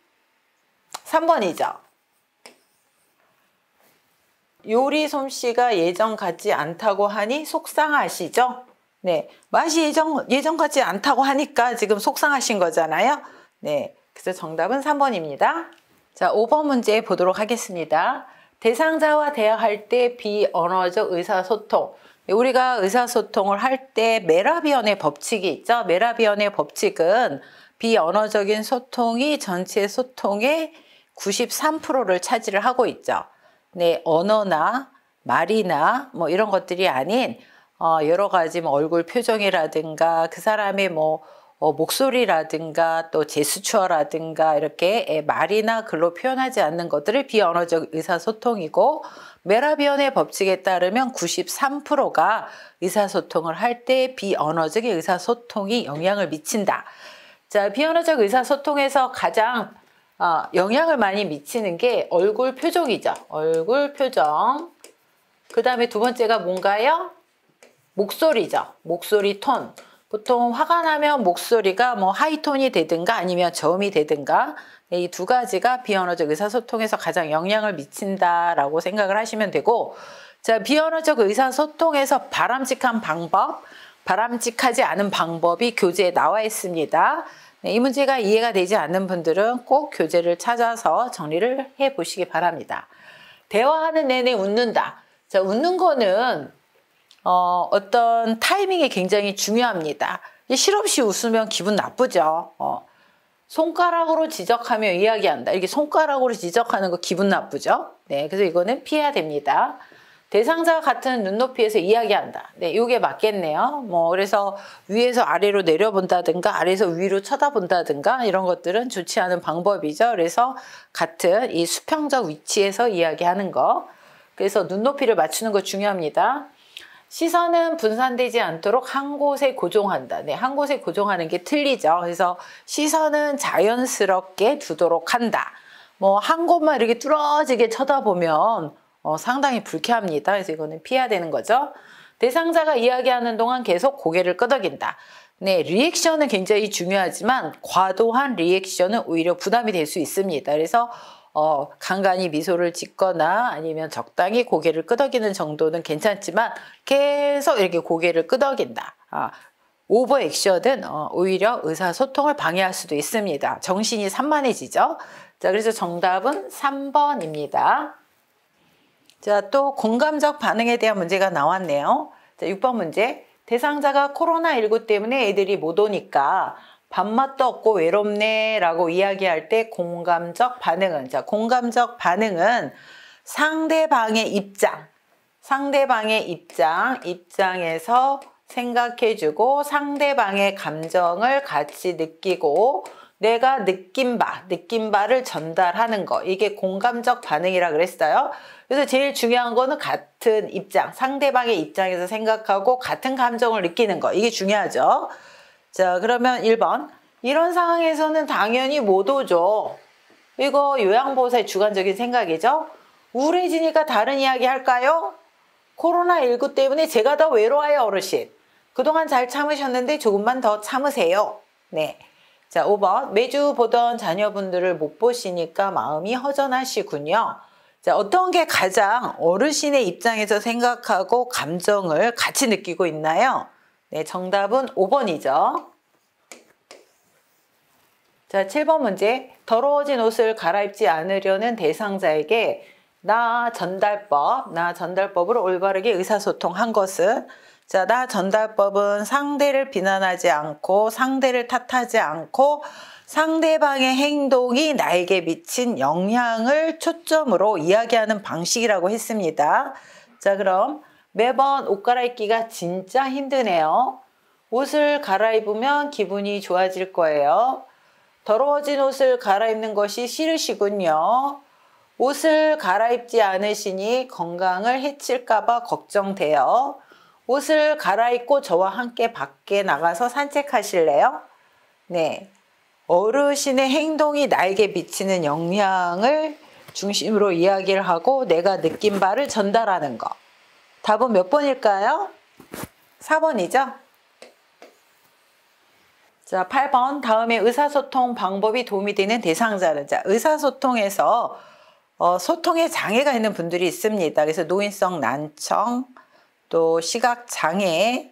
3번이죠. 요리 솜씨가 예전 같지 않다고 하니 속상하시죠? 네, 맛이 예전 같지 않다고 하니까 지금 속상하신 거잖아요. 네, 그래서 정답은 3번입니다. 자, 5번 문제 보도록 하겠습니다. 대상자와 대화할 때 비언어적 의사소통. 우리가 의사소통을 할 때 메라비언의 법칙이 있죠. 메라비언의 법칙은 비언어적인 소통이 전체 소통의 93%를 차지를 하고 있죠. 네, 언어나 말이나 뭐 이런 것들이 아닌 여러 가지 뭐 얼굴 표정이라든가 그 사람의 목소리라든가 또 제스처라든가 이렇게 말이나 글로 표현하지 않는 것들을 비언어적 의사소통이고, 메라비언의 법칙에 따르면 93%가 의사소통을 할 때 비언어적인 의사소통이 영향을 미친다. 자, 비언어적 의사소통에서 가장 영향을 많이 미치는 게 얼굴 표정이죠. 얼굴 표정. 그 다음에 두 번째가 뭔가요? 목소리죠. 목소리 톤. 보통 화가 나면 목소리가 뭐 하이톤이 되든가 아니면 저음이 되든가, 이 두 가지가 비언어적 의사소통에서 가장 영향을 미친다라고 생각을 하시면 되고, 자, 비언어적 의사소통에서 바람직한 방법, 바람직하지 않은 방법이 교재에 나와 있습니다. 네, 이 문제가 이해가 되지 않는 분들은 꼭 교재를 찾아서 정리를 해 보시기 바랍니다. 대화하는 내내 웃는다. 자, 웃는 거는 어떤 타이밍이 굉장히 중요합니다. 실없이 웃으면 기분 나쁘죠. 손가락으로 지적하며 이야기한다. 이렇게 손가락으로 지적하는 거 기분 나쁘죠. 네, 그래서 이거는 피해야 됩니다. 대상자와 같은 눈높이에서 이야기한다. 네, 이게 맞겠네요. 그래서 위에서 아래로 내려본다든가 아래에서 위로 쳐다본다든가 이런 것들은 좋지 않은 방법이죠. 그래서 같은 이 수평적 위치에서 이야기하는 거. 그래서 눈높이를 맞추는 거 중요합니다. 시선은 분산되지 않도록 한 곳에 고정한다. 네, 한 곳에 고정하는 게 틀리죠. 그래서 시선은 자연스럽게 두도록 한다. 한 곳만 이렇게 뚫어지게 쳐다보면 상당히 불쾌합니다. 그래서 이거는 피해야 되는 거죠. 대상자가 이야기하는 동안 계속 고개를 끄덕인다. 네, 리액션은 굉장히 중요하지만 과도한 리액션은 오히려 부담이 될 수 있습니다. 그래서 간간히 미소를 짓거나 아니면 적당히 고개를 끄덕이는 정도는 괜찮지만 계속 이렇게 고개를 끄덕인다. 오버 액션은 오히려 의사소통을 방해할 수도 있습니다. 정신이 산만해지죠. 자, 그래서 정답은 3번입니다. 자, 또 공감적 반응에 대한 문제가 나왔네요. 자, 6번 문제. 대상자가 코로나19 때문에 애들이 못 오니까 밥맛도 없고 외롭네 라고 이야기할 때 공감적 반응은, 자, 공감적 반응은 상대방의 입장에서 생각해주고 상대방의 감정을 같이 느끼고 내가 느낀 바를 전달하는 거. 이게 공감적 반응이라 그랬어요. 그래서 제일 중요한 거는 같은 입장, 상대방의 입장에서 생각하고 같은 감정을 느끼는 거. 이게 중요하죠. 자, 그러면 1번. 이런 상황에서는 당연히 못 오죠. 이거 요양보호사의 주관적인 생각이죠. 우울해지니까 다른 이야기 할까요? 코로나19 때문에 제가 더 외로워요, 어르신. 그동안 잘 참으셨는데 조금만 더 참으세요. 네. 자, 5번. 매주 보던 자녀분들을 못 보시니까 마음이 허전하시군요. 자, 어떤 게 가장 어르신의 입장에서 생각하고 감정을 같이 느끼고 있나요? 네, 정답은 5번이죠. 자, 7번 문제. 더러워진 옷을 갈아입지 않으려는 대상자에게 나 전달법으로 올바르게 의사소통한 것은, 자, 나 전달법은 상대를 비난하지 않고 상대를 탓하지 않고 상대방의 행동이 나에게 미친 영향을 초점으로 이야기하는 방식이라고 했습니다. 자, 그럼 매번 옷 갈아입기가 진짜 힘드네요. 옷을 갈아입으면 기분이 좋아질 거예요. 더러워진 옷을 갈아입는 것이 싫으시군요. 옷을 갈아입지 않으시니 건강을 해칠까 봐 걱정돼요. 옷을 갈아입고 저와 함께 밖에 나가서 산책하실래요? 네. 어르신의 행동이 나에게 미치는 영향을 중심으로 이야기를 하고 내가 느낀 바를 전달하는 거. 답은 몇 번일까요? 4번이죠? 자, 8번. 다음에 의사소통 방법이 도움이 되는 대상자는, 자, 의사소통에서 소통에 장애가 있는 분들이 있습니다. 그래서 노인성 난청, 또 시각장애,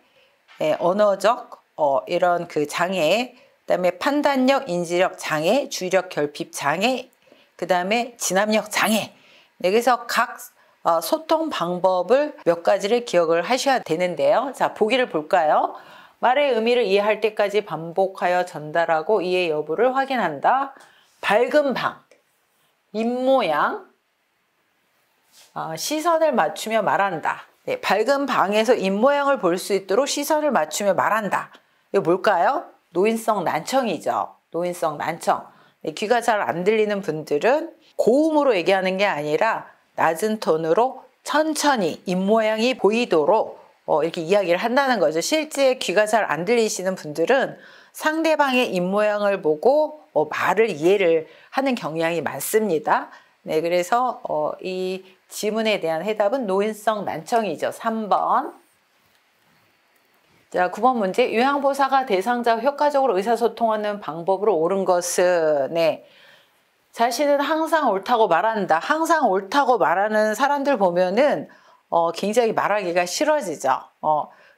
언어적 이런 그 장애, 그다음에 판단력, 인지력 장애, 주의력 결핍 장애, 그다음에 진압력 장애. 네, 그래서 각 소통 방법을 몇 가지를 기억을 하셔야 되는데요. 자, 보기를 볼까요? 말의 의미를 이해할 때까지 반복하여 전달하고 이해 여부를 확인한다. 밝은 방, 입모양, 시선을 맞추며 말한다. 네, 밝은 방에서 입모양을 볼 수 있도록 시선을 맞추며 말한다. 이거 뭘까요? 노인성 난청이죠. 노인성 난청. 네, 귀가 잘 안 들리는 분들은 고음으로 얘기하는 게 아니라 낮은 톤으로 천천히 입모양이 보이도록 이렇게 이야기를 한다는 거죠. 실제 귀가 잘 안 들리시는 분들은 상대방의 입모양을 보고 말을 이해를 하는 경향이 많습니다. 네, 그래서 이 지문에 대한 해답은 노인성 난청이죠. 3번. 자, 9번 문제. 요양보호사가 대상자와 효과적으로 의사소통하는 방법으로 옳은 것은, 네, 자신은 항상 옳다고 말한다. 항상 옳다고 말하는 사람들 보면은 굉장히 말하기가 싫어지죠.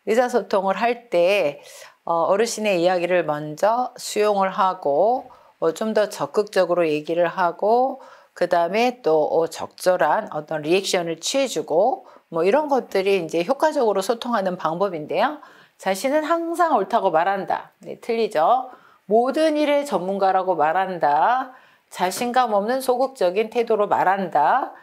의사소통을 할 때 어르신의 이야기를 먼저 수용을 하고 좀 더 적극적으로 얘기를 하고 그 다음에 또 적절한 어떤 리액션을 취해주고 뭐 이런 것들이 이제 효과적으로 소통하는 방법인데요. 자신은 항상 옳다고 말한다. 네, 틀리죠. 모든 일의 전문가라고 말한다. 자신감 없는 소극적인 태도로 말한다.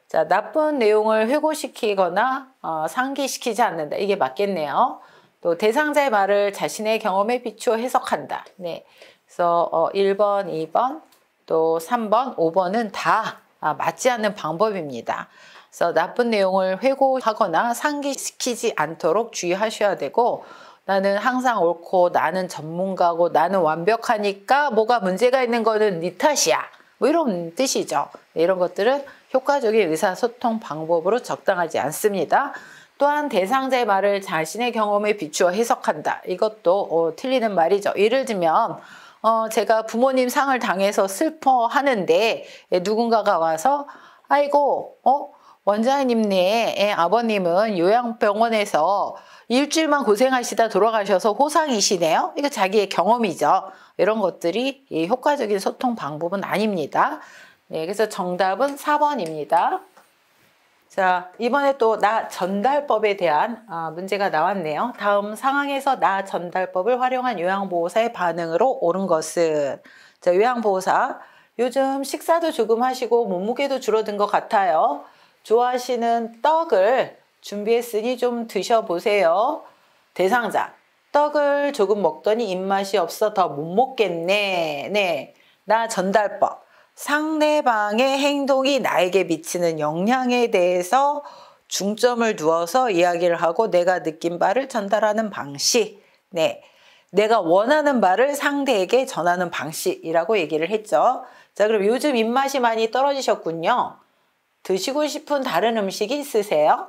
자, 나쁜 내용을 회고시키거나 상기시키지 않는다. 이게 맞겠네요. 또 대상자의 말을 자신의 경험에 비추어 해석한다. 네, 그래서 1번, 2번, 또 3번, 5번은 다 맞지 않는 방법입니다. 그래서 나쁜 내용을 회고하거나 상기시키지 않도록 주의하셔야 되고, 나는 항상 옳고 나는 전문가고 나는 완벽하니까 뭐가 문제가 있는 거는 네 탓이야. 뭐 이런 뜻이죠. 이런 것들은 효과적인 의사소통 방법으로 적당하지 않습니다. 또한 대상자의 말을 자신의 경험에 비추어 해석한다. 이것도 틀리는 말이죠. 예를 들면 제가 부모님 상을 당해서 슬퍼하는데 누군가가 와서 아이고 원장님네 아버님은 요양병원에서 일주일만 고생하시다 돌아가셔서 호상이시네요. 이거 자기의 경험이죠. 이런 것들이 효과적인 소통 방법은 아닙니다. 네, 그래서 정답은 4번입니다. 자, 이번에 또 나 전달법에 대한 문제가 나왔네요. 다음 상황에서 나 전달법을 활용한 요양보호사의 반응으로 옳은 것은? 자, 요양보호사. 요즘 식사도 조금 하시고 몸무게도 줄어든 것 같아요. 좋아하시는 떡을 준비했으니 좀 드셔보세요. 대상자. 떡을 조금 먹더니 입맛이 없어 더 못 먹겠네. 네. 나 전달법. 상대방의 행동이 나에게 미치는 영향에 대해서 중점을 두어서 이야기를 하고 내가 느낀 바를 전달하는 방식. 네. 내가 원하는 바를 상대에게 전하는 방식이라고 얘기를 했죠. 자, 그럼 요즘 입맛이 많이 떨어지셨군요. 드시고 싶은 다른 음식이 있으세요?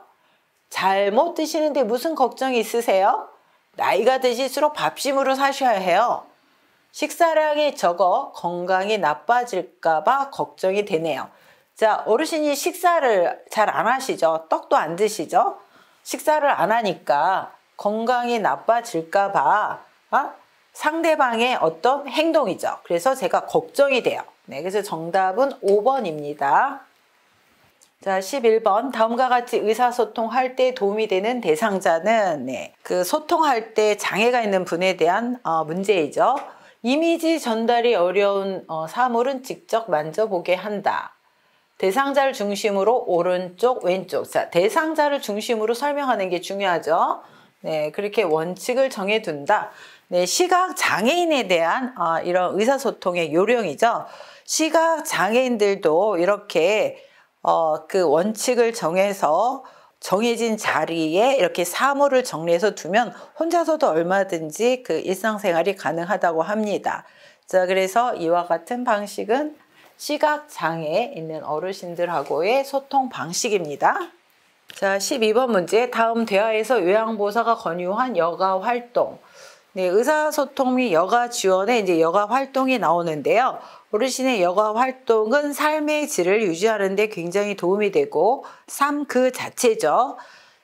잘 못 드시는데 무슨 걱정이 있으세요? 나이가 드실수록 밥심으로 사셔야 해요. 식사량이 적어 건강이 나빠질까 봐 걱정이 되네요. 자, 어르신이 식사를 잘 안 하시죠? 떡도 안 드시죠? 식사를 안 하니까 건강이 나빠질까 봐 상대방의 어떤 행동이죠. 그래서 제가 걱정이 돼요. 네, 그래서 정답은 5번입니다. 자, 11번. 다음과 같이 의사소통할 때 도움이 되는 대상자는 그 소통할 때 장애가 있는 분에 대한 문제이죠. 이미지 전달이 어려운 사물은 직접 만져보게 한다. 대상자를 중심으로 오른쪽, 왼쪽. 자, 대상자를 중심으로 설명하는 게 중요하죠. 네, 그렇게 원칙을 정해둔다. 네, 시각 장애인에 대한 이런 의사소통의 요령이죠. 시각 장애인들도 이렇게 그 원칙을 정해서 정해진 자리에 이렇게 사물을 정리해서 두면 혼자서도 얼마든지 그 일상생활이 가능하다고 합니다. 자, 그래서 이와 같은 방식은 시각장애에 있는 어르신들하고의 소통 방식입니다. 자, 12번 문제. 다음 대화에서 요양보호사가 권유한 여가 활동. 네, 의사소통 및 여가 지원에 이제 여가 활동이 나오는데요. 어르신의 여가 활동은 삶의 질을 유지하는 데 굉장히 도움이 되고 삶 그 자체죠.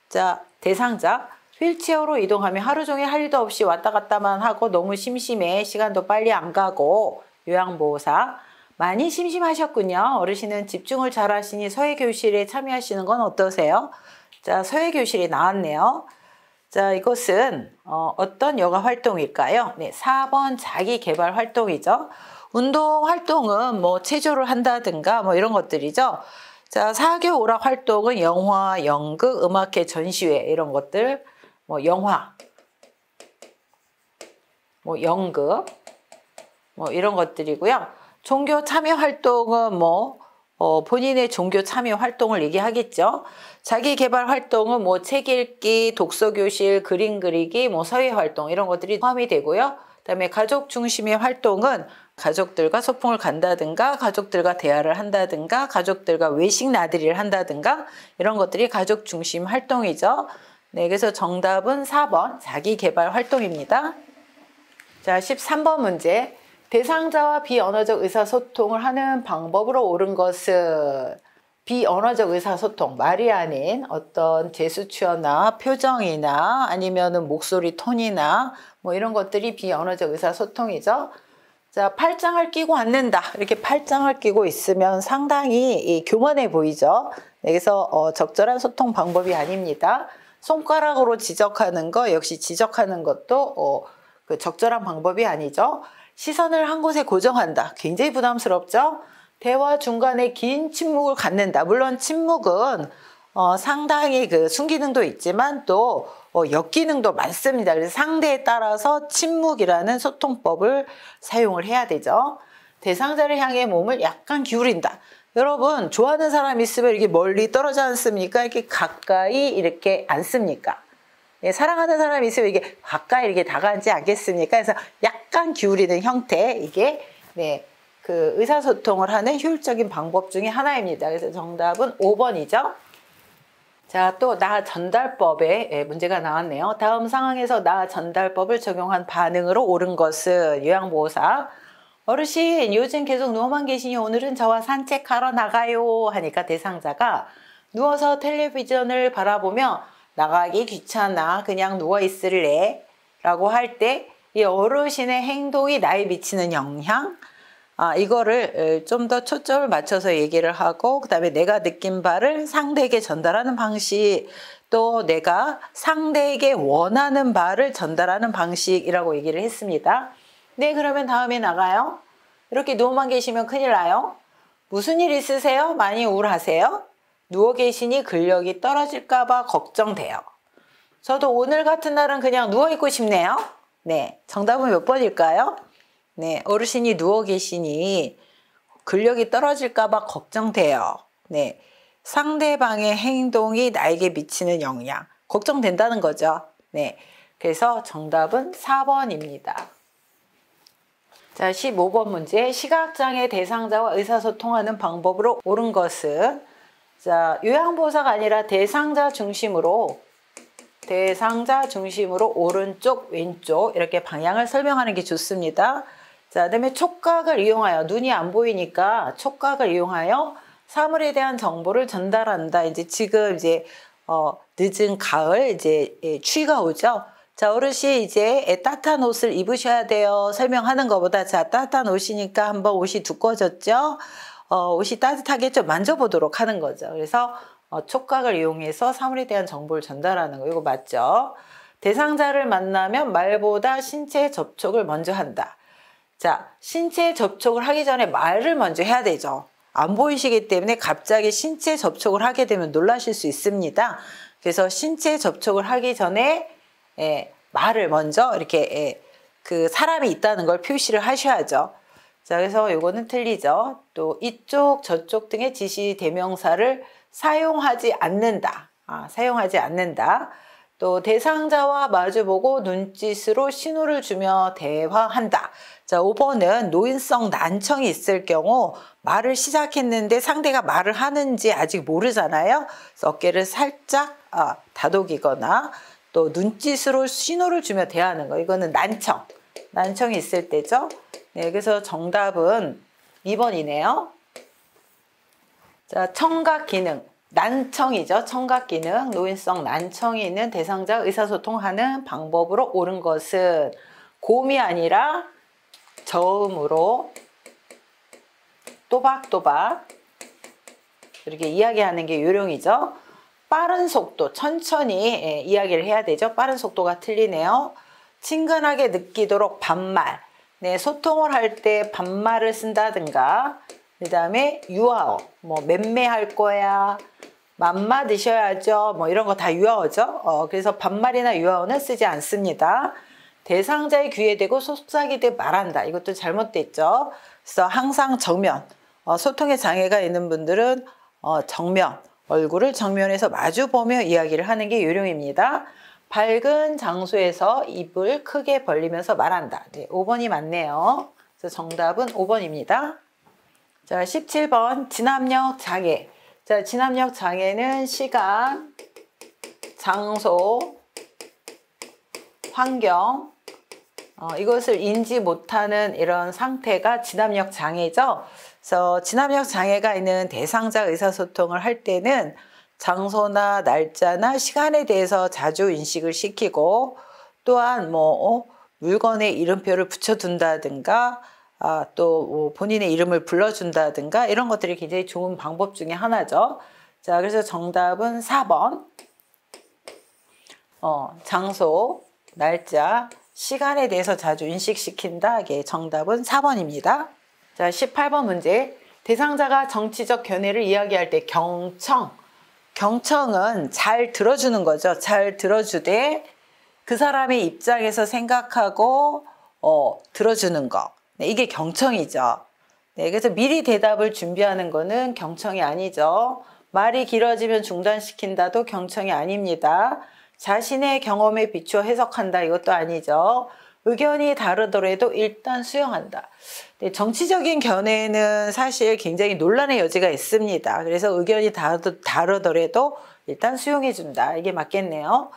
자, 대상자. 휠체어로 이동하며 하루 종일 할 일도 없이 왔다 갔다만 하고 너무 심심해 시간도 빨리 안 가고. 요양보호사. 많이 심심하셨군요. 어르신은 집중을 잘 하시니 서예교실에 참여하시는 건 어떠세요? 자, 서예교실이 나왔네요. 자, 이것은 어떤 여가 활동일까요? 네, 4번 자기개발 활동이죠. 운동 활동은 뭐 체조를 한다든가 뭐 이런 것들이죠. 자, 사교 오락 활동은 영화, 연극, 음악회, 전시회 이런 것들, 뭐 영화, 뭐 연극, 뭐 이런 것들이고요. 종교 참여 활동은 뭐 본인의 종교 참여 활동을 얘기하겠죠. 자기 개발 활동은 뭐 책 읽기, 독서 교실, 그림 그리기, 뭐 사회 활동 이런 것들이 포함이 되고요. 그다음에 가족 중심의 활동은 가족들과 소풍을 간다든가 가족들과 대화를 한다든가 가족들과 외식 나들이를 한다든가 이런 것들이 가족 중심 활동이죠. 네, 그래서 정답은 4번 자기 개발 활동입니다. 자, 13번 문제. 대상자와 비언어적 의사소통을 하는 방법으로 옳은 것은? 비언어적 의사소통, 말이 아닌 어떤 제스처나 표정이나 아니면은 목소리 톤이나 뭐 이런 것들이 비언어적 의사소통이죠. 자, 팔짱을 끼고 앉는다. 이렇게 팔짱을 끼고 있으면 상당히 교만해 보이죠. 그래서 적절한 소통 방법이 아닙니다. 손가락으로 지적하는 거 역시 지적하는 것도 그 적절한 방법이 아니죠. 시선을 한 곳에 고정한다. 굉장히 부담스럽죠. 대화 중간에 긴 침묵을 갖는다. 물론 침묵은 상당히 그 순기능도 있지만 또 역기능도 많습니다. 그래서 상대에 따라서 침묵이라는 소통법을 사용을 해야 되죠. 대상자를 향해 몸을 약간 기울인다. 여러분 좋아하는 사람 있으면 이렇게 멀리 떨어져 앉습니까? 이렇게 가까이 이렇게 앉습니까? 네, 사랑하는 사람이 있으면 이게 가까이 이렇게 다가앉지 않겠습니까? 그래서 약간 기울이는 형태, 이게, 네, 그 의사소통을 하는 효율적인 방법 중에 하나입니다. 그래서 정답은 5번이죠. 자, 또 나 전달법에 문제가 나왔네요. 다음 상황에서 나 전달법을 적용한 반응으로 옳은 것은 요양보호사. 어르신, 요즘 계속 누워만 계시니 오늘은 저와 산책하러 나가요. 하니까 대상자가 누워서 텔레비전을 바라보며 나가기 귀찮아. 그냥 누워 있을래. 라고 할 때 이 어르신의 행동이 나에 미치는 영향, 이거를 좀 더 초점을 맞춰서 얘기를 하고, 그 다음에 내가 느낀 바를 상대에게 전달하는 방식, 또 내가 상대에게 원하는 바를 전달하는 방식이라고 얘기를 했습니다. 네, 그러면 다음에 나가요. 이렇게 누워만 계시면 큰일 나요. 무슨 일 있으세요? 많이 우울하세요? 누워 계시니 근력이 떨어질까 봐 걱정돼요. 저도 오늘 같은 날은 그냥 누워있고 싶네요. 네, 정답은 몇 번일까요? 네, 어르신이 누워 계시니 근력이 떨어질까 봐 걱정돼요. 네, 상대방의 행동이 나에게 미치는 영향, 걱정된다는 거죠. 네, 그래서 정답은 4번입니다. 자, 15번 문제. 시각장애 대상자와 의사소통하는 방법으로 옳은 것은, 자, 요양보호사가 아니라 대상자 중심으로 오른쪽, 왼쪽 이렇게 방향을 설명하는 게 좋습니다. 자, 그다음에 촉각을 이용하여, 눈이 안 보이니까 촉각을 이용하여 사물에 대한 정보를 전달한다. 이제 지금 늦은 가을 추위가 오죠. 자, 어르신 이제 따뜻한 옷을 입으셔야 돼요. 설명하는 것보다, 자, 따뜻한 옷이니까 한번 옷이 두꺼워졌죠. 옷이 따뜻하게 좀 만져보도록 하는 거죠. 그래서 촉각을 이용해서 사물에 대한 정보를 전달하는 거, 이거 맞죠? 대상자를 만나면 말보다 신체 접촉을 먼저 한다. 자, 신체 접촉을 하기 전에 말을 먼저 해야 되죠. 안 보이시기 때문에 갑자기 신체 접촉을 하게 되면 놀라실 수 있습니다. 그래서 신체 접촉을 하기 전에 말을 먼저 이렇게 그 사람이 있다는 걸 표시를 하셔야죠. 자, 그래서 요거는 틀리죠. 또 이쪽 저쪽 등의 지시 대명사를 사용하지 않는다. 사용하지 않는다. 또 대상자와 마주보고 눈짓으로 신호를 주며 대화한다. 자, 5번은 노인성 난청이 있을 경우 말을 시작했는데 상대가 말을 하는지 아직 모르잖아요. 그래서 어깨를 살짝 다독이거나 또 눈짓으로 신호를 주며 대하는 거. 이거는 난청이 있을 때죠. 네, 그래서 정답은 2번이네요. 자, 청각 기능. 난청이죠. 청각 기능. 노인성 난청이 있는 대상자 의사소통하는 방법으로 옳은 것은 고음이 아니라 저음으로 또박또박 이렇게 이야기하는 게 요령이죠. 빠른 속도, 천천히 이야기를 해야 되죠. 빠른 속도가 틀리네요. 친근하게 느끼도록 반말. 네, 소통을 할 때 반말을 쓴다든가, 그 다음에 유아어, 맴매할 거야, 맘마 드셔야죠, 이런 거 다 유아어죠. 그래서 반말이나 유아어는 쓰지 않습니다. 대상자의 귀에 대고 속삭이듯 말한다. 이것도 잘못됐죠. 그래서 항상 정면, 소통에 장애가 있는 분들은 정면, 얼굴을 정면에서 마주보며 이야기를 하는 게 요령입니다. 밝은 장소에서 입을 크게 벌리면서 말한다. 네, 5번이 맞네요. 그래서 정답은 5번입니다. 자, 17번 진압력 장애. 자, 진압력 장애는 시간, 장소, 환경, 이것을 인지 못하는 이런 상태가 진압력 장애죠. 그래서 진압력 장애가 있는 대상자 의사소통을 할 때는 장소나 날짜나 시간에 대해서 자주 인식을 시키고, 또한 물건에 이름표를 붙여둔다든가, 또 본인의 이름을 불러준다든가, 이런 것들이 굉장히 좋은 방법 중에 하나죠. 자, 그래서 정답은 4번. 장소, 날짜, 시간에 대해서 자주 인식시킨다. 이게 정답은 4번입니다. 자, 18번 문제. 대상자가 정치적 견해를 이야기할 때 경청은 잘 들어주는 거죠. 잘 들어주되 그 사람의 입장에서 생각하고 들어주는 거. 네, 이게 경청이죠. 네, 그래서 미리 대답을 준비하는 거는 경청이 아니죠. 말이 길어지면 중단시킨다도 경청이 아닙니다. 자신의 경험에 비추어 해석한다. 이것도 아니죠. 의견이 다르더라도 일단 수용한다. 네, 정치적인 견해는 사실 굉장히 논란의 여지가 있습니다. 그래서 의견이 다르더라도 일단 수용해준다. 이게 맞겠네요.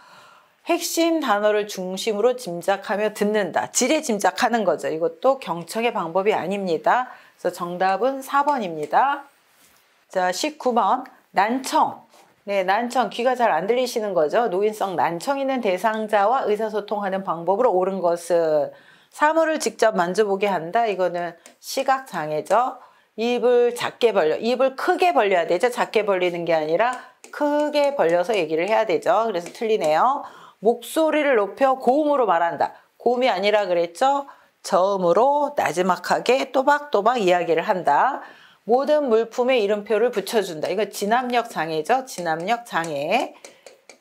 핵심 단어를 중심으로 짐작하며 듣는다. 지레 짐작하는 거죠. 이것도 경청의 방법이 아닙니다. 그래서 정답은 4번입니다. 자, 19번 난청. 네, 난청. 귀가 잘 안 들리시는 거죠. 노인성 난청 있는 대상자와 의사소통하는 방법으로 옳은 것은 사물을 직접 만져보게 한다. 이거는 시각장애죠. 입을 작게 벌려, 입을 크게 벌려야 되죠. 작게 벌리는 게 아니라 크게 벌려서 얘기를 해야 되죠. 그래서 틀리네요. 목소리를 높여 고음으로 말한다. 고음이 아니라 그랬죠. 저음으로 나지막하게 또박또박 이야기를 한다. 모든 물품에 이름표를 붙여준다. 이거 진압력 장애죠. 진압력 장애.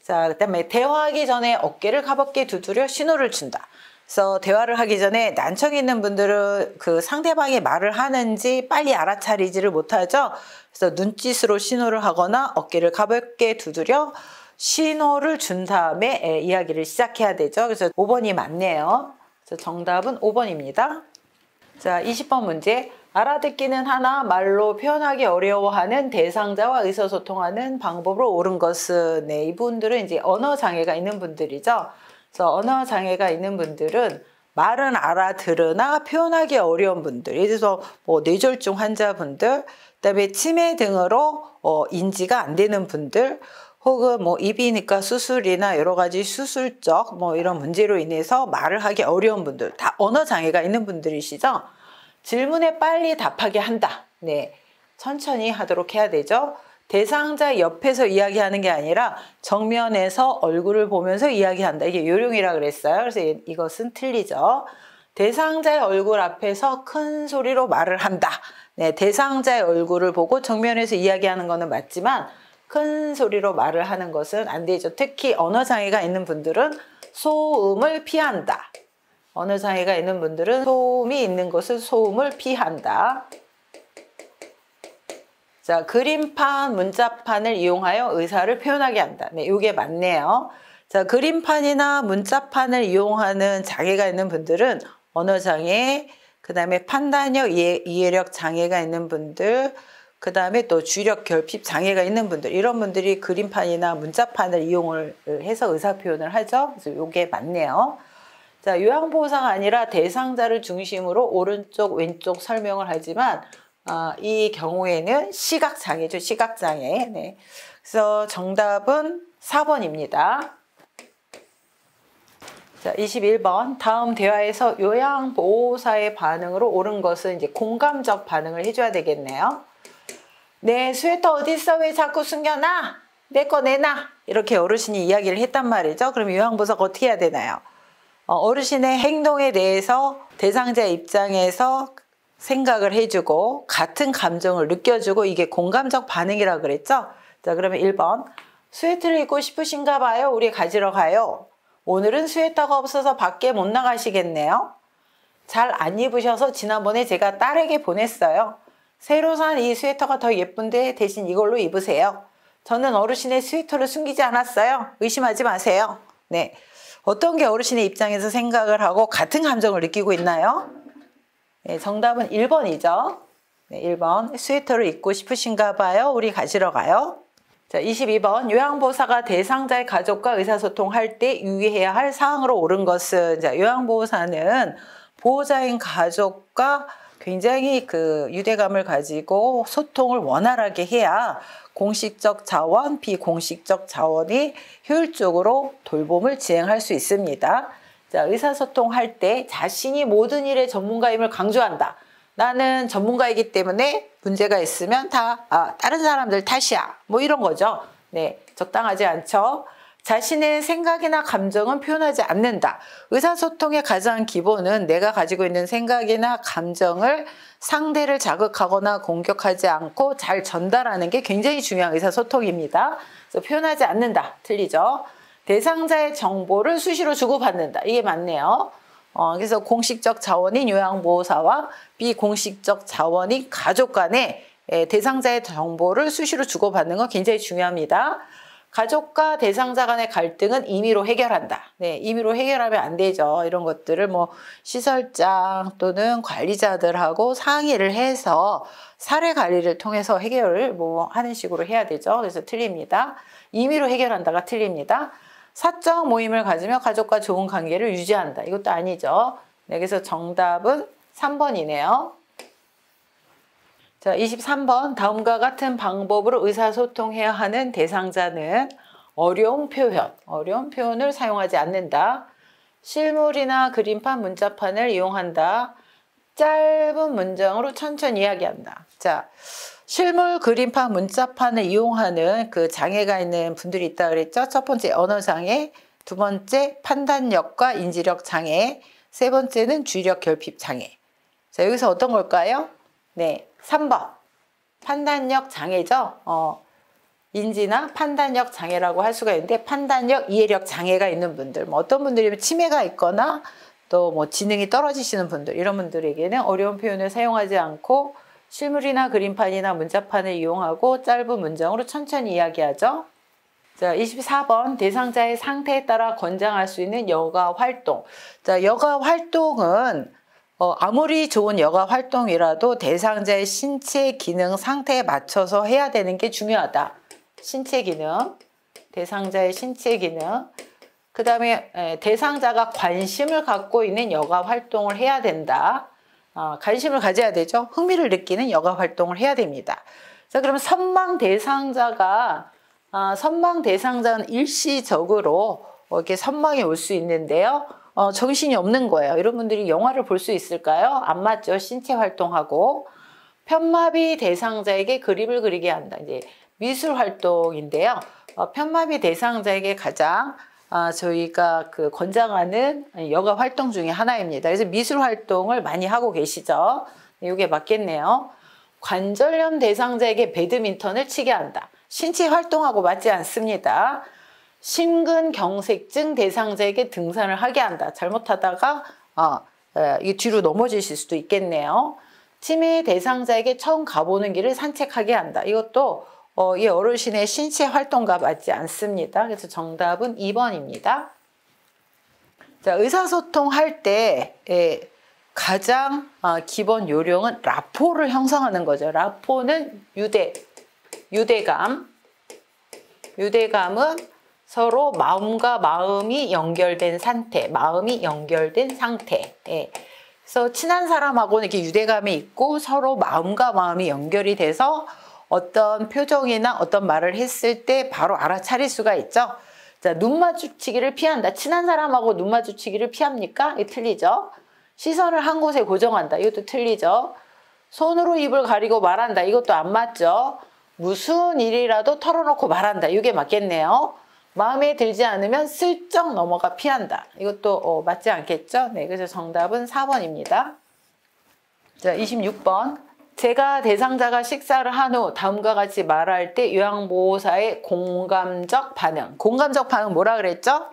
자, 그다음에 대화하기 전에 어깨를 가볍게 두드려 신호를 준다. 그래서 대화를 하기 전에 난청이 있는 분들은 그 상대방이 말을 하는지 빨리 알아차리지를 못하죠. 그래서 눈짓으로 신호를 하거나 어깨를 가볍게 두드려 신호를 준 다음에 이야기를 시작해야 되죠. 그래서 5번이 맞네요. 그래서 정답은 5번입니다. 자, 20번 문제. 알아듣기는 하나 말로 표현하기 어려워하는 대상자와 의사소통하는 방법으로 옳은 것은, 네, 이분들은 이제 언어 장애가 있는 분들이죠. 그래서 언어 장애가 있는 분들은 말은 알아들으나 표현하기 어려운 분들, 예를 들어서 뭐 뇌졸중 환자분들, 그다음에 치매 등으로 인지가 안 되는 분들, 혹은 뭐 이비인후과 수술이나 여러 가지 수술적 뭐 이런 문제로 인해서 말을 하기 어려운 분들, 다 언어 장애가 있는 분들이시죠. 질문에 빨리 답하게 한다. 네, 천천히 하도록 해야 되죠. 대상자 옆에서 이야기하는 게 아니라 정면에서 얼굴을 보면서 이야기한다. 이게 요령이라 그랬어요. 그래서 이것은 틀리죠. 대상자의 얼굴 앞에서 큰 소리로 말을 한다. 네, 대상자의 얼굴을 보고 정면에서 이야기하는 거는 맞지만 큰 소리로 말을 하는 것은 안 되죠. 특히 언어 장애가 있는 분들은 소음을 피한다. 언어 장애가 있는 분들은 소음이 있는 곳은 소음을 피한다. 자, 그림판, 문자판을 이용하여 의사를 표현하게 한다. 네, 이게 맞네요. 자, 그림판이나 문자판을 이용하는 장애가 있는 분들은 언어 장애, 그 다음에 판단력, 이해력 장애가 있는 분들, 그 다음에 또 주력 결핍 장애가 있는 분들, 이런 분들이 그림판이나 문자판을 이용을 해서 의사 표현을 하죠. 그래서 이게 맞네요. 자, 요양보호사가 아니라 대상자를 중심으로 오른쪽, 왼쪽 설명을 하지만 이 경우에는 시각장애죠. 시각장애. 네. 그래서 정답은 4번입니다. 자, 21번. 다음 대화에서 요양보호사의 반응으로 옳은 것은 이제 공감적 반응을 해줘야 되겠네요. 내 스웨터 어디 있어? 왜 자꾸 숨겨놔? 내 거 내놔. 이렇게 어르신이 이야기를 했단 말이죠. 그럼 요양보호사가 어떻게 해야 되나요? 어르신의 행동에 대해서 대상자의 입장에서 생각을 해주고 같은 감정을 느껴주고, 이게 공감적 반응이라고 그랬죠. 자, 그러면 1번. 스웨터를 입고 싶으신가 봐요. 우리 가지러 가요. 오늘은 스웨터가 없어서 밖에 못 나가시겠네요. 잘 안 입으셔서 지난번에 제가 딸에게 보냈어요. 새로 산 이 스웨터가 더 예쁜데 대신 이걸로 입으세요. 저는 어르신의 스웨터를 숨기지 않았어요. 의심하지 마세요. 네. 어떤 게 어르신의 입장에서 생각을 하고 같은 감정을 느끼고 있나요? 네, 정답은 1번이죠. 네, 1번. 스웨터를 입고 싶으신가 봐요. 우리 가지러 가요. 자, 22번. 요양보호사가 대상자의 가족과 의사소통할 때 유의해야 할 사항으로 옳은 것은, 자, 요양보호사는 보호자인 가족과 굉장히 그 유대감을 가지고 소통을 원활하게 해야 공식적 자원, 비공식적 자원이 효율적으로 돌봄을 진행할 수 있습니다. 자, 의사소통할 때 자신이 모든 일의 전문가임을 강조한다. 나는 전문가이기 때문에 문제가 있으면 다 다른 사람들 탓이야. 뭐 이런 거죠. 네, 적당하지 않죠. 자신의 생각이나 감정은 표현하지 않는다. 의사소통의 가장 기본은 내가 가지고 있는 생각이나 감정을 상대를 자극하거나 공격하지 않고 잘 전달하는 게 굉장히 중요한 의사소통입니다. 그래서 표현하지 않는다. 틀리죠. 대상자의 정보를 수시로 주고받는다. 이게 맞네요. 그래서 공식적 자원인 요양보호사와 비공식적 자원인 가족 간에 대상자의 정보를 수시로 주고받는 건 굉장히 중요합니다. 가족과 대상자 간의 갈등은 임의로 해결한다. 네, 임의로 해결하면 안 되죠. 이런 것들을 뭐 시설장 또는 관리자들하고 상의를 해서 사례 관리를 통해서 해결을 뭐 하는 식으로 해야 되죠. 그래서 틀립니다. 임의로 해결한다가 틀립니다. 사적 모임을 가지며 가족과 좋은 관계를 유지한다. 이것도 아니죠. 네, 그래서 정답은 3번이네요. 자, 23번. 다음과 같은 방법으로 의사소통해야 하는 대상자는 어려운 표현을 사용하지 않는다. 실물이나 그림판, 문자판을 이용한다. 짧은 문장으로 천천히 이야기한다. 자, 실물, 그림판, 문자판을 이용하는 그 장애가 있는 분들이 있다 그랬죠. 첫 번째 언어장애, 두 번째 판단력과 인지력 장애, 세 번째는 주의력 결핍 장애. 자, 여기서 어떤 걸까요? 네, 3번. 판단력 장애죠. 인지나 판단력 장애라고 할 수가 있는데 판단력, 이해력 장애가 있는 분들, 뭐 어떤 분들이면 치매가 있거나 또 뭐 지능이 떨어지시는 분들, 이런 분들에게는 어려운 표현을 사용하지 않고 실물이나 그림판이나 문자판을 이용하고 짧은 문장으로 천천히 이야기하죠. 자, 24번. 대상자의 상태에 따라 권장할 수 있는 여가 활동. 자, 여가 활동은 아무리 좋은 여가 활동이라도 대상자의 신체 기능 상태에 맞춰서 해야 되는 게 중요하다. 신체 기능, 대상자의 신체 기능. 그 다음에 대상자가 관심을 갖고 있는 여가 활동을 해야 된다. 관심을 가져야 되죠. 흥미를 느끼는 여가 활동을 해야 됩니다. 자, 그러면 선망 대상자는 일시적으로 이렇게 선망이 올 수 있는데요. 정신이 없는 거예요. 이런 분들이 영화를 볼 수 있을까요? 안 맞죠. 신체 활동하고. 편마비 대상자에게 그림을 그리게 한다. 이제 미술 활동인데요. 편마비 대상자에게 가장 저희가 권장하는 여가 활동 중에 하나입니다. 그래서 미술 활동을 많이 하고 계시죠. 이게 맞겠네요. 관절염 대상자에게 배드민턴을 치게 한다. 신체 활동하고 맞지 않습니다. 심근경색증 대상자에게 등산을 하게 한다. 잘못하다가 이 뒤로 넘어지실 수도 있겠네요. 치매 대상자에게 처음 가보는 길을 산책하게 한다. 이것도 이 어르신의 신체 활동과 맞지 않습니다. 그래서 정답은 2번입니다. 자, 의사소통 할 때 가장 기본 요령은 라포를 형성하는 거죠. 라포는 유대감. 유대감은 서로 마음과 마음이 연결된 상태, 그래서 친한 사람하고는 이렇게 유대감이 있고 서로 마음과 마음이 연결이 돼서 어떤 표정이나 어떤 말을 했을 때 바로 알아차릴 수가 있죠. 자, 눈 마주치기를 피한다. 친한 사람하고 눈 마주치기를 피합니까? 이게 틀리죠. 시선을 한 곳에 고정한다. 이것도 틀리죠. 손으로 입을 가리고 말한다. 이것도 안 맞죠. 무슨 일이라도 털어놓고 말한다. 이게 맞겠네요. 마음에 들지 않으면 슬쩍 넘어가 피한다. 이것도 맞지 않겠죠? 네, 그래서 정답은 4번입니다. 자, 26번. 제가 대상자가 식사를 한 후 다음과 같이 말할 때 요양보호사의 공감적 반응. 공감적 반응 뭐라 그랬죠?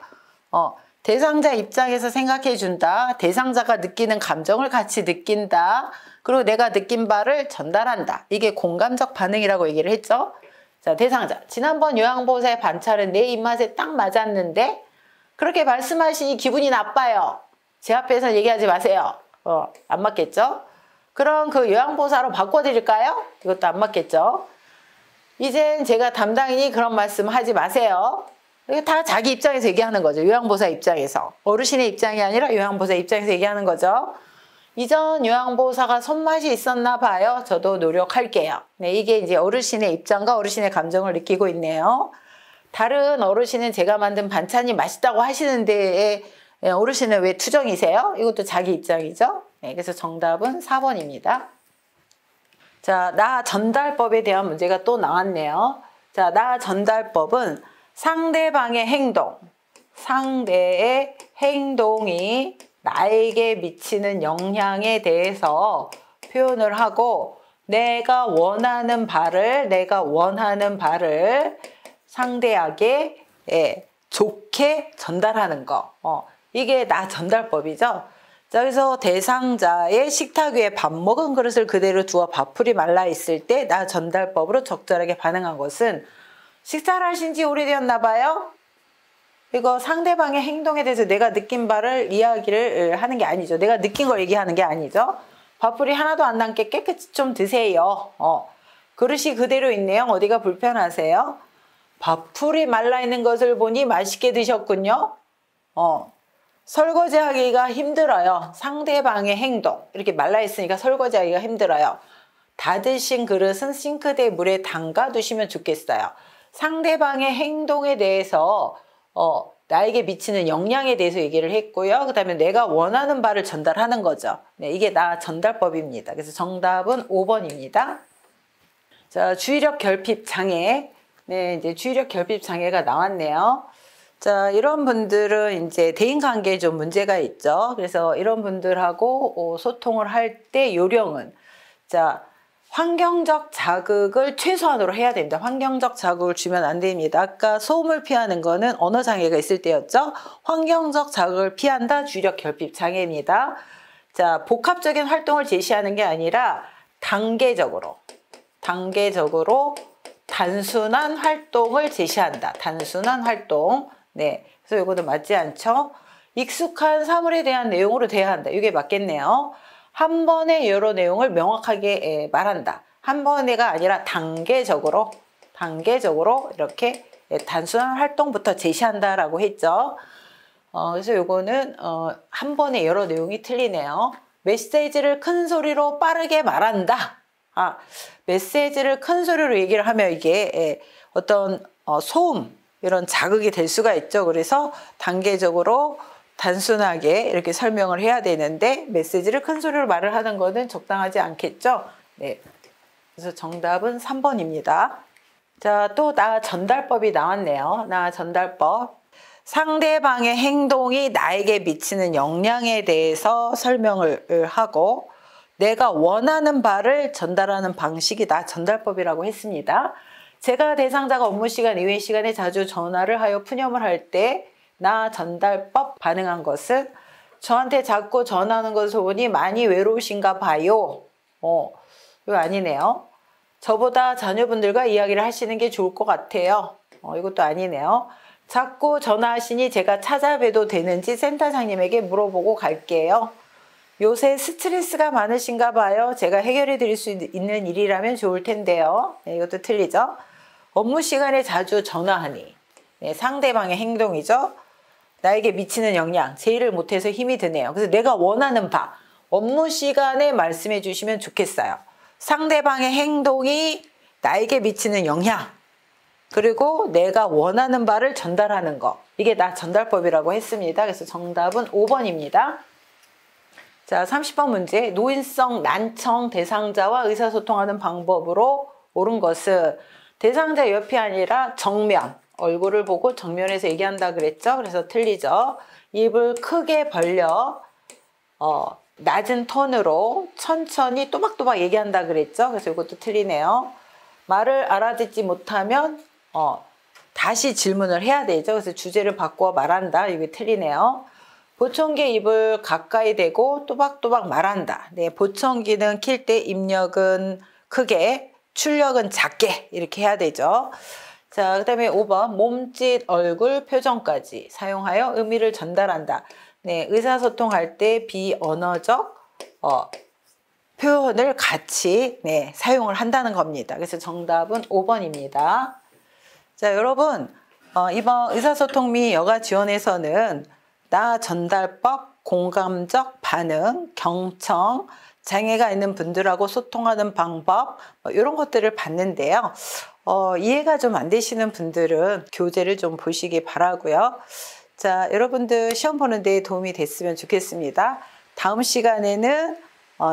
대상자 입장에서 생각해 준다. 대상자가 느끼는 감정을 같이 느낀다. 그리고 내가 느낀 바를 전달한다. 이게 공감적 반응이라고 얘기를 했죠. 자, 대상자. 지난번 요양보호사의 반찬은 내 입맛에 딱 맞았는데 그렇게 말씀하시니 기분이 나빠요. 제 앞에서 얘기하지 마세요. 안 맞겠죠? 그럼 그 요양보호사로 바꿔드릴까요? 이것도 안 맞겠죠? 이젠 제가 담당이니 그런 말씀 하지 마세요. 이게 다 자기 입장에서 얘기하는 거죠. 요양보호사 입장에서. 어르신의 입장이 아니라 요양보호사 입장에서 얘기하는 거죠. 이전 요양보호사가 손맛이 있었나 봐요. 저도 노력할게요. 네, 이게 이제 어르신의 입장과 어르신의 감정을 느끼고 있네요. 다른 어르신은 제가 만든 반찬이 맛있다고 하시는데 어르신은 왜 투정이세요? 이것도 자기 입장이죠. 네, 그래서 정답은 4번입니다. 자, 나 전달법에 대한 문제가 또 나왔네요. 자, 나 전달법은 상대방의 상대의 행동이 나에게 미치는 영향에 대해서 표현을 하고 내가 원하는 바를 상대에게 좋게 전달하는 거. 이게 나 전달법이죠. 자, 그래서 대상자의 식탁 위에 밥 먹은 그릇을 그대로 두어 밥풀이 말라 있을 때 나 전달법으로 적절하게 반응한 것은 식사를 하신 지 오래되었나 봐요? 이거 상대방의 행동에 대해서 내가 느낀 바를 이야기를 하는 게 아니죠. 내가 느낀 걸 얘기하는 게 아니죠. 밥풀이 하나도 안 남게 깨끗이 좀 드세요. 그릇이 그대로 있네요. 어디가 불편하세요? 밥풀이 말라있는 것을 보니 맛있게 드셨군요. 설거지하기가 힘들어요. 상대방의 행동. 이렇게 말라있으니까 설거지하기가 힘들어요. 다 드신 그릇은 싱크대 물에 담가 두시면 좋겠어요. 상대방의 행동에 대해서 나에게 미치는 영향에 대해서 얘기를 했고요. 그 다음에 내가 원하는 바를 전달하는 거죠. 네, 이게 나 전달법입니다. 그래서 정답은 5번입니다. 자, 주의력 결핍 장애. 네, 이제 주의력 결핍 장애가 나왔네요. 자, 이런 분들은 이제 대인관계에 좀 문제가 있죠. 그래서 이런 분들하고 소통을 할 때 요령은, 자, 환경적 자극을 최소한으로 해야 됩니다. 환경적 자극을 주면 안 됩니다. 아까 소음을 피하는 거는 언어 장애가 있을 때였죠. 환경적 자극을 피한다, 주의력 결핍 장애입니다. 자, 복합적인 활동을 제시하는 게 아니라 단계적으로 단순한 활동을 제시한다. 단순한 활동. 네, 그래서 이거는 맞지 않죠? 익숙한 사물에 대한 내용으로 대화한다. 이게 맞겠네요. 한 번에 여러 내용을 명확하게 말한다. 한 번에가 아니라 단계적으로 이렇게 단순한 활동부터 제시한다라고 했죠. 그래서 요거는 한 번에 여러 내용이 틀리네요. 메시지를 큰 소리로 빠르게 말한다. 메시지를 큰 소리로 얘기를 하면 이게 어떤 소음 이런 자극이 될 수가 있죠. 그래서 단계적으로 단순하게 이렇게 설명을 해야 되는데 메시지를 큰 소리로 말을 하는 거는 적당하지 않겠죠. 네. 그래서 정답은 3번입니다. 자, 또 나 전달법이 나왔네요. 나 전달법. 상대방의 행동이 나에게 미치는 영향에 대해서 설명을 하고 내가 원하는 바를 전달하는 방식이 나 전달법이라고 했습니다. 제가 대상자가 업무 시간 이외 시간에 자주 전화를 하여 푸념을 할 때 나 전달법 반응한 것은 저한테 자꾸 전화하는 것을 보니 많이 외로우신가 봐요. 이거 아니네요. 저보다 자녀분들과 이야기를 하시는 게 좋을 것 같아요. 이것도 아니네요. 자꾸 전화하시니 제가 찾아뵈도 되는지 센터장님에게 물어보고 갈게요. 요새 스트레스가 많으신가 봐요. 제가 해결해 드릴 수 있는 일이라면 좋을 텐데요. 네, 이것도 틀리죠. 업무 시간에 자주 전화하니. 네, 상대방의 행동이죠. 나에게 미치는 영향, 제의를 못해서 힘이 드네요. 그래서 내가 원하는 바, 업무 시간에 말씀해 주시면 좋겠어요. 상대방의 행동이 나에게 미치는 영향, 그리고 내가 원하는 바를 전달하는 거. 이게 나 전달법이라고 했습니다. 그래서 정답은 5번입니다. 자, 30번 문제. 노인성 난청 대상자와 의사소통하는 방법으로 옳은 것은 대상자 옆이 아니라 정면, 얼굴을 보고 정면에서 얘기한다 그랬죠. 그래서 틀리죠. 입을 크게 벌려 낮은 톤으로 천천히 또박또박 얘기한다 그랬죠. 그래서 이것도 틀리네요. 말을 알아듣지 못하면 다시 질문을 해야 되죠. 그래서 주제를 바꾸어 말한다. 이게 틀리네요. 보청기 입을 가까이 대고 또박또박 말한다. 네, 보청기는 킬 때 입력은 크게, 출력은 작게 이렇게 해야 되죠. 자, 그 다음에 5번 몸짓, 얼굴, 표정까지 사용하여 의미를 전달한다. 네, 의사소통할 때 비언어적 표현을 같이 사용을 한다는 겁니다. 그래서 정답은 5번입니다. 자, 여러분 이번 의사소통 및 여가 지원에서는 나 전달법, 공감적 반응, 경청, 장애가 있는 분들하고 소통하는 방법 이런 것들을 봤는데요. 이해가 좀 안 되시는 분들은 교재를 좀 보시기 바라고요. 자, 여러분들 시험 보는 데 도움이 됐으면 좋겠습니다. 다음 시간에는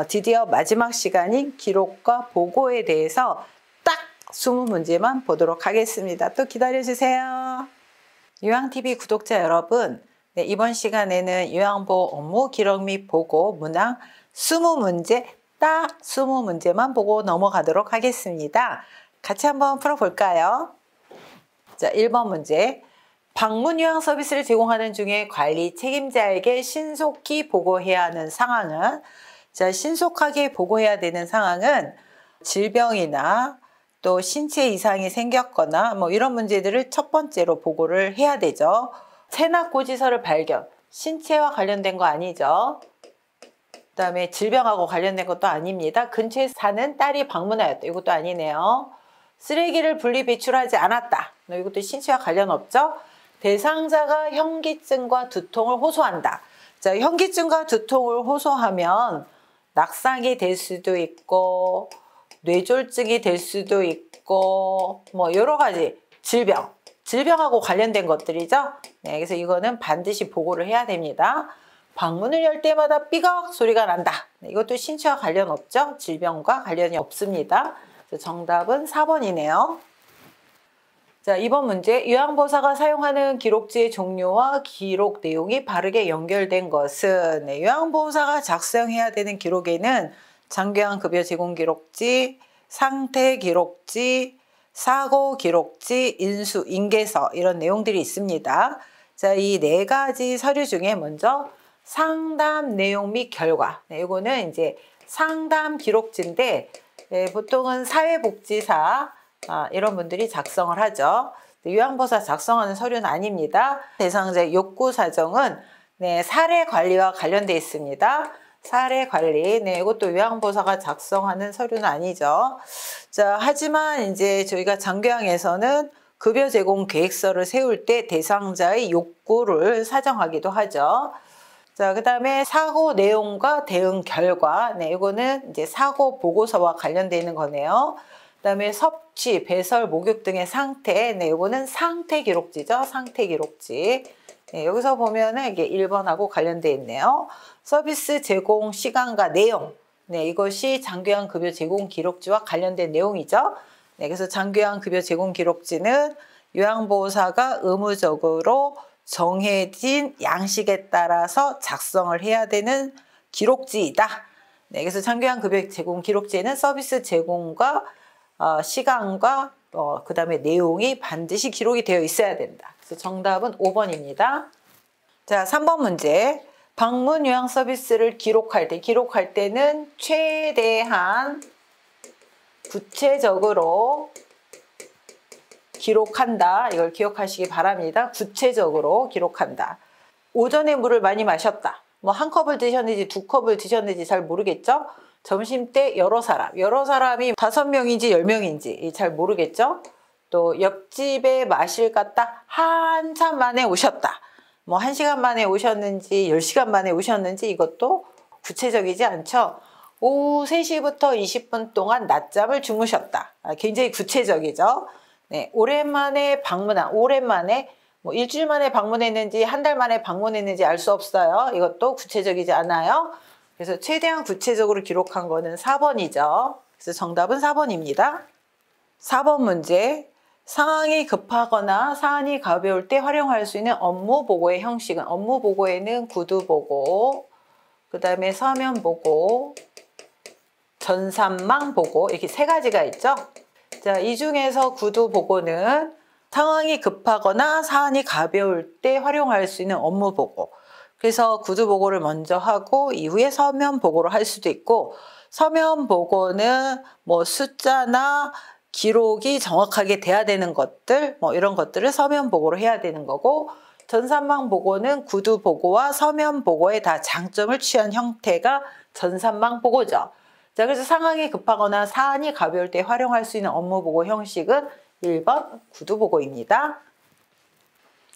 드디어 마지막 시간인 기록과 보고에 대해서 딱 20문제만 보도록 하겠습니다. 또 기다려주세요. 유양TV 구독자 여러분, 네, 이번 시간에는 요양보호 업무 기록 및 보고 문항 20문제, 딱 20문제만 보고 넘어가도록 하겠습니다. 같이 한번 풀어볼까요? 자, 1번 문제. 방문 요양 서비스를 제공하는 중에 관리 책임자에게 신속히 보고해야 하는 상황은, 자, 신속하게 보고해야 되는 상황은 질병이나 또 신체 이상이 생겼거나 뭐 이런 문제들을 첫 번째로 보고를 해야 되죠. 체납고지서를 발견. 신체와 관련된 거 아니죠. 그다음에 질병하고 관련된 것도 아닙니다. 근처에 사는 딸이 방문하였다. 이것도 아니네요. 쓰레기를 분리 배출하지 않았다. 이것도 신체와 관련 없죠. 대상자가 현기증과 두통을 호소한다. 자, 현기증과 두통을 호소하면 낙상이 될 수도 있고 뇌졸중이 될 수도 있고 뭐 여러 가지 질병하고 관련된 것들이죠. 네, 그래서 이거는 반드시 보고를 해야 됩니다. 방문을 열 때마다 삐걱 소리가 난다. 네, 이것도 신체와 관련 없죠. 질병과 관련이 없습니다. 정답은 4번이네요. 자, 이번 문제. 요양보호사가 사용하는 기록지의 종류와 기록 내용이 바르게 연결된 것은, 네, 요양보호사가 작성해야 되는 기록에는 장기요양급여 제공 기록지, 상태 기록지, 사고 기록지, 인수, 인계서 이런 내용들이 있습니다. 자, 이 네 가지 서류 중에 먼저 상담 내용 및 결과. 네, 이거는 이제 상담 기록지인데, 네, 보통은 사회복지사 이런 분들이 작성을 하죠. 요양보호사 작성하는 서류는 아닙니다. 대상자의 욕구 사정은 네, 사례 관리와 관련되어 있습니다. 사례 관리, 네, 이것도 요양보호사가 작성하는 서류는 아니죠. 자, 하지만 이제 저희가 장교양에서는 급여 제공 계획서를 세울 때 대상자의 욕구를 사정하기도 하죠. 자, 그 다음에 사고 내용과 대응 결과. 네, 이거는 이제 사고 보고서와 관련되어 있는 거네요. 그 다음에 섭취, 배설, 목욕 등의 상태. 네, 이거는 상태 기록지죠. 상태 기록지. 네, 여기서 보면은 이게 1번하고 관련되어 있네요. 서비스 제공 시간과 내용. 네, 이것이 장교양 급여 제공 기록지와 관련된 내용이죠. 네, 그래서 장교양 급여 제공 기록지는 요양보호사가 의무적으로 정해진 양식에 따라서 작성을 해야 되는 기록지이다. 네, 그래서 장교양 급여 제공 기록지에는 서비스 제공과 시간과 그 다음에 내용이 반드시 기록이 되어 있어야 된다. 그래서 정답은 5번입니다. 자, 3번 문제. 방문 요양 서비스를 기록할 때는 최대한 구체적으로 기록한다. 이걸 기억하시기 바랍니다. 구체적으로 기록한다. 오전에 물을 많이 마셨다. 뭐 한 컵을 드셨는지 두 컵을 드셨는지 잘 모르겠죠? 점심 때 여러 사람이 5명인지 10명인지 잘 모르겠죠? 또 옆집에 마실 갔다 한참 만에 오셨다. 뭐 1시간 만에 오셨는지 10시간 만에 오셨는지 이것도 구체적이지 않죠? 오후 3시부터 20분 동안 낮잠을 주무셨다. 굉장히 구체적이죠? 네, 오랜만에 뭐 일주일 만에 방문했는지 한 달 만에 방문했는지 알 수 없어요. 이것도 구체적이지 않아요. 그래서 최대한 구체적으로 기록한 거는 4번이죠. 그래서 정답은 4번입니다. 4번 문제. 상황이 급하거나 사안이 가벼울 때 활용할 수 있는 업무 보고의 형식은, 업무 보고에는 구두 보고, 그 다음에 서면 보고, 전산망 보고 이렇게 3가지가 있죠. 자, 이 중에서 구두 보고는 상황이 급하거나 사안이 가벼울 때 활용할 수 있는 업무 보고. 그래서 구두 보고를 먼저 하고 이후에 서면 보고를 할 수도 있고, 서면 보고는 뭐 숫자나 기록이 정확하게 돼야 되는 것들, 뭐 이런 것들을 서면 보고로 해야 되는 거고, 전산망 보고는 구두 보고와 서면 보고에 다 장점을 취한 형태가 전산망 보고죠. 자, 그래서 상황이 급하거나 사안이 가벼울 때 활용할 수 있는 업무 보고 형식은 1번 구두 보고입니다.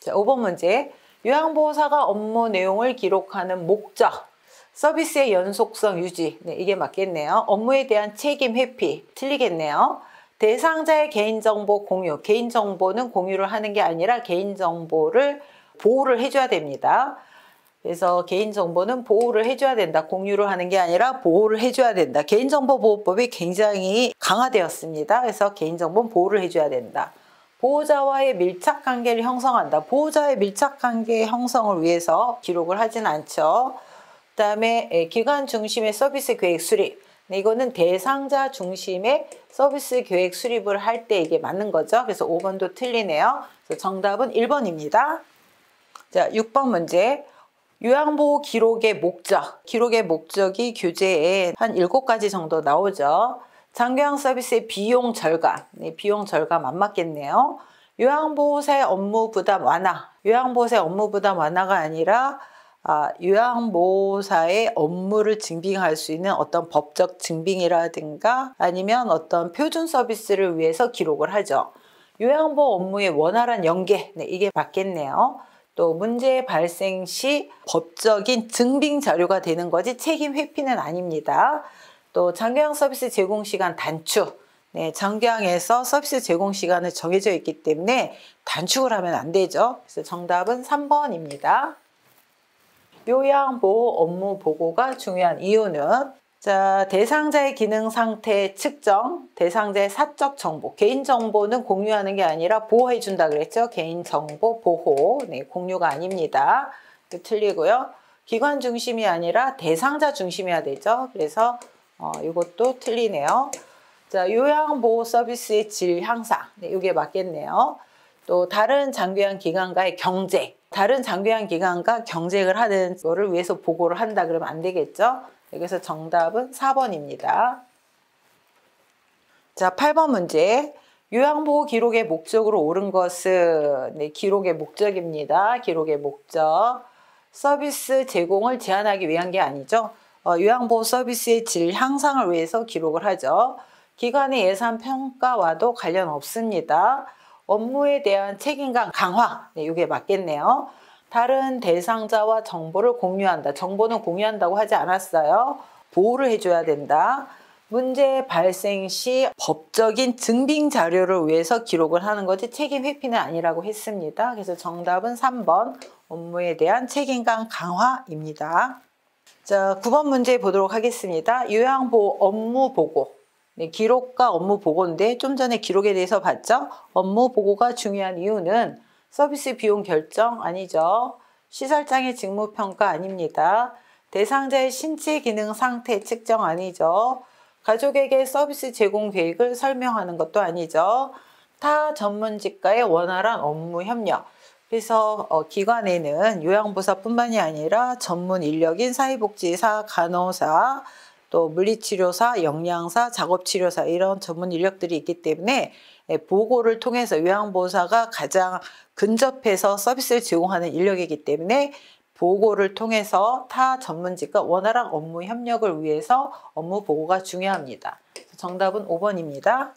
자, 5번 문제. 요양보호사가 업무 내용을 기록하는 목적, 서비스의 연속성 유지. 네, 이게 맞겠네요. 업무에 대한 책임 회피. 틀리겠네요. 대상자의 개인정보 공유. 개인정보는 공유를 하는 게 아니라 개인정보를 보호를 해줘야 됩니다. 그래서 개인정보는 보호를 해줘야 된다. 공유를 하는 게 아니라 보호를 해줘야 된다. 개인정보보호법이 굉장히 강화되었습니다. 그래서 개인정보는 보호를 해줘야 된다. 보호자와의 밀착관계를 형성한다. 보호자의 밀착관계 형성을 위해서 기록을 하진 않죠. 그 다음에 기관 중심의 서비스 계획 수립. 네, 이거는 대상자 중심의 서비스 계획 수립을 할 때 이게 맞는 거죠. 그래서 5번도 틀리네요. 그래서 정답은 1번입니다. 자, 6번 문제. 요양보호 기록의 목적. 기록의 목적이 교재에 한 7가지 정도 나오죠. 장교양 서비스의 비용 절감, 네, 비용 절감 안 맞겠네요. 요양보호사의 업무 부담 완화, 요양보호사의 업무 부담 완화가 아니라 요양보호사의 업무를 증빙할 수 있는 어떤 법적 증빙이라든가 아니면 어떤 표준 서비스를 위해서 기록을 하죠. 요양보호 업무의 원활한 연계, 네, 이게 맞겠네요. 또 문제 발생 시 법적인 증빙 자료가 되는 거지 책임 회피는 아닙니다. 또 장교양 서비스 제공 시간 단축, 네, 장교양에서 서비스 제공 시간은 정해져 있기 때문에 단축을 하면 안 되죠. 그래서 정답은 3번입니다. 요양보호 업무 보고가 중요한 이유는 자, 대상자의 기능 상태 측정, 대상자의 사적 정보, 개인정보는 공유하는 게 아니라 보호해 준다 그랬죠. 개인정보 보호, 네, 공유가 아닙니다. 틀리고요. 기관 중심이 아니라 대상자 중심이어야 되죠. 그래서 이것도 틀리네요. 자, 요양보호 서비스의 질 향상, 네, 이게 맞겠네요. 또 다른 장교양 기관과의 경쟁, 다른 장교양 기관과 경쟁을 하는 거를 위해서 보고를 한다 그러면 안 되겠죠. 그래서 정답은 4번입니다. 자, 8번 문제. 요양보호 기록의 목적으로 옳은 것은 네, 기록의 목적입니다. 기록의 목적. 서비스 제공을 제한하기 위한 게 아니죠. 요양보호 서비스의 질 향상을 위해서 기록을 하죠. 기관의 예산 평가와도 관련 없습니다. 업무에 대한 책임감 강화, 네, 이게 맞겠네요. 다른 대상자와 정보를 공유한다. 정보는 공유한다고 하지 않았어요. 보호를 해줘야 된다. 문제 발생 시 법적인 증빙 자료를 위해서 기록을 하는 거지 책임 회피는 아니라고 했습니다. 그래서 정답은 3번 업무에 대한 책임감 강화입니다. 자, 9번 문제 보도록 하겠습니다. 요양보호 업무 보고. 네, 기록과 업무 보고인데 좀 전에 기록에 대해서 봤죠? 업무 보고가 중요한 이유는 서비스 비용 결정 아니죠. 시설장의 직무평가 아닙니다. 대상자의 신체 기능 상태 측정 아니죠. 가족에게 서비스 제공 계획을 설명하는 것도 아니죠. 타 전문직과의 원활한 업무 협력. 그래서 기관에는 요양보호사뿐만이 아니라 전문 인력인 사회복지사, 간호사, 또 물리치료사, 영양사, 작업치료사 이런 전문 인력들이 있기 때문에 보고를 통해서 요양보호사가 가장 근접해서 서비스를 제공하는 인력이기 때문에 보고를 통해서 타 전문직과 원활한 업무 협력을 위해서 업무 보고가 중요합니다. 정답은 5번입니다.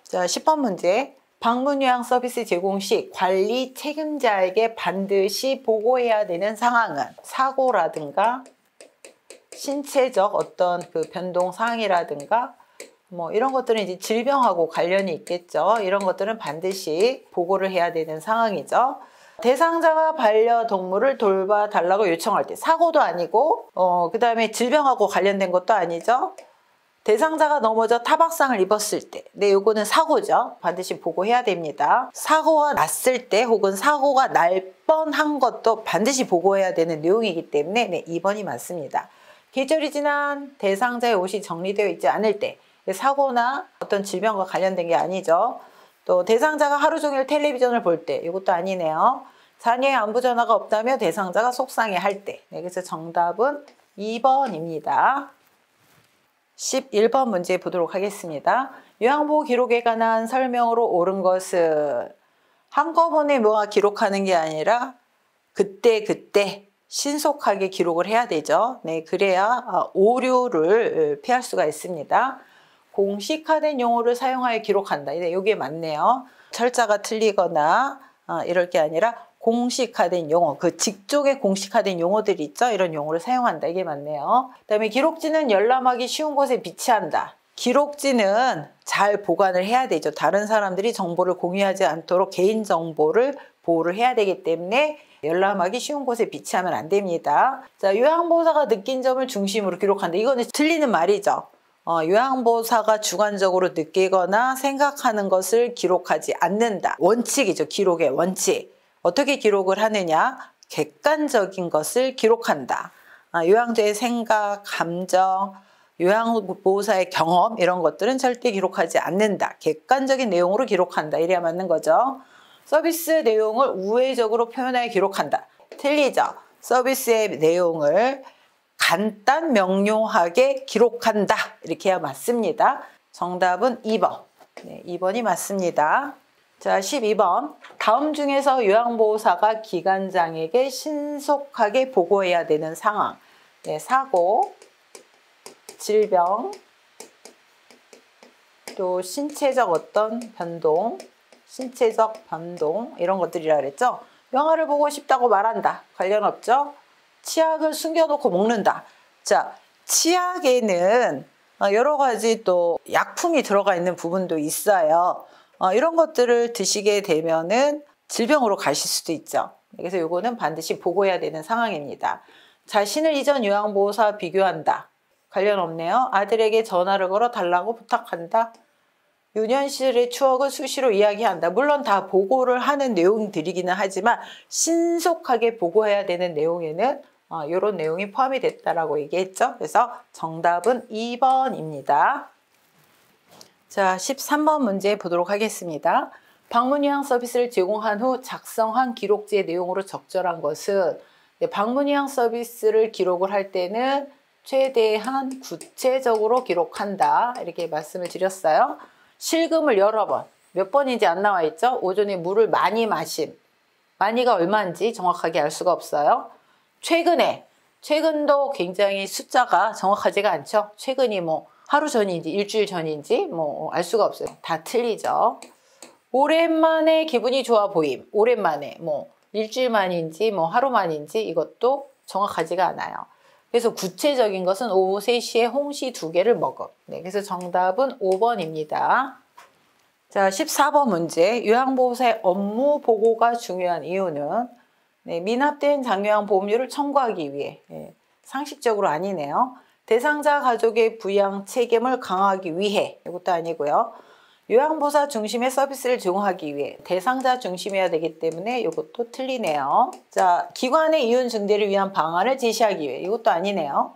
자, 10번 문제. 방문요양 서비스 제공 시 관리 책임자에게 반드시 보고해야 되는 상황은 사고라든가 신체적 어떤 그 변동 사항이라든가 뭐 이런 것들은 이제 질병하고 관련이 있겠죠. 이런 것들은 반드시 보고를 해야 되는 상황이죠. 대상자가 반려동물을 돌봐달라고 요청할 때 사고도 아니고 그 다음에 질병하고 관련된 것도 아니죠. 대상자가 넘어져 타박상을 입었을 때, 네, 요거는 사고죠. 반드시 보고해야 됩니다. 사고가 났을 때 혹은 사고가 날 뻔한 것도 반드시 보고해야 되는 내용이기 때문에 네, 2번이 맞습니다. 계절이 지난 대상자의 옷이 정리되어 있지 않을 때 사고나 어떤 질병과 관련된 게 아니죠. 또 대상자가 하루 종일 텔레비전을 볼 때 이것도 아니네요. 자녀의 안부 전화가 없다며 대상자가 속상해할 때. 네, 그래서 정답은 2번입니다. 11번 문제 보도록 하겠습니다. 요양보호 기록에 관한 설명으로 옳은 것은 한꺼번에 뭐가 기록하는 게 아니라 그때 신속하게 기록을 해야 되죠. 네, 그래야 오류를 피할 수가 있습니다. 공식화된 용어를 사용하여 기록한다. 네, 이게 맞네요. 철자가 틀리거나 이럴 게 아니라 공식화된 용어, 그 직종의 공식화된 용어들이 있죠. 이런 용어를 사용한다. 이게 맞네요. 그다음에 기록지는 열람하기 쉬운 곳에 비치한다. 기록지는 잘 보관을 해야 되죠. 다른 사람들이 정보를 공유하지 않도록 개인정보를 보호를 해야 되기 때문에 열람하기 쉬운 곳에 비치하면 안 됩니다. 자, 요양보호사가 느낀 점을 중심으로 기록한다. 이거는 틀리는 말이죠. 요양보호사가 주관적으로 느끼거나 생각하는 것을 기록하지 않는다. 원칙이죠. 기록의 원칙. 어떻게 기록을 하느냐? 객관적인 것을 기록한다. 요양자의 생각, 감정, 요양보호사의 경험 이런 것들은 절대 기록하지 않는다. 객관적인 내용으로 기록한다. 이래야 맞는 거죠. 서비스 내용을 우회적으로 표현하여 기록한다. 틀리죠. 서비스의 내용을 간단 명료하게 기록한다. 이렇게 해야 맞습니다. 정답은 2번. 네, 2번이 맞습니다. 자, 12번. 다음 중에서 요양보호사가 기관장에게 신속하게 보고해야 되는 상황. 네, 사고, 질병, 또 신체적 어떤 변동, 신체적 변동 이런 것들이라 그랬죠. 영화를 보고 싶다고 말한다. 관련 없죠. 치약을 숨겨놓고 먹는다. 자, 치약에는 여러 가지 또 약품이 들어가 있는 부분도 있어요. 이런 것들을 드시게 되면은 질병으로 가실 수도 있죠. 그래서 이거는 반드시 보고해야 되는 상황입니다. 자신을 이전 요양보호사와 비교한다. 관련 없네요. 아들에게 전화를 걸어 달라고 부탁한다. 유년 시절의 추억을 수시로 이야기한다. 물론 다 보고를 하는 내용들이기는 하지만 신속하게 보고해야 되는 내용에는 이런 내용이 포함이 됐다라고 얘기했죠. 그래서 정답은 2번입니다. 자, 13번 문제 보도록 하겠습니다. 방문 요양 서비스를 제공한 후 작성한 기록지의 내용으로 적절한 것은 방문 요양 서비스를 기록을 할 때는 최대한 구체적으로 기록한다. 이렇게 말씀을 드렸어요. 실금을 여러 번, 몇 번인지 안 나와 있죠? 오전에 물을 많이 마심. 많이가 얼마인지 정확하게 알 수가 없어요. 최근도 굉장히 숫자가 정확하지가 않죠. 최근이 뭐 하루 전인지 일주일 전인지 뭐 알 수가 없어요. 다 틀리죠. 오랜만에 기분이 좋아 보임. 오랜만에 뭐 일주일 만인지 뭐 하루 만인지 이것도 정확하지가 않아요. 그래서 구체적인 것은 오후 3시에 홍시 2개를 먹음. 네, 그래서 정답은 5번입니다. 자, 14번 문제. 요양보호사의 업무 보고가 중요한 이유는 미납된 장요양보험료를 청구하기 위해. 상식적으로 아니네요. 대상자 가족의 부양 책임을 강화하기 위해. 이것도 아니고요. 요양보호사 중심의 서비스를 제공하기 위해. 대상자 중심이어야 되기 때문에 이것도 틀리네요. 자, 기관의 이윤 증대를 위한 방안을 제시하기 위해. 이것도 아니네요.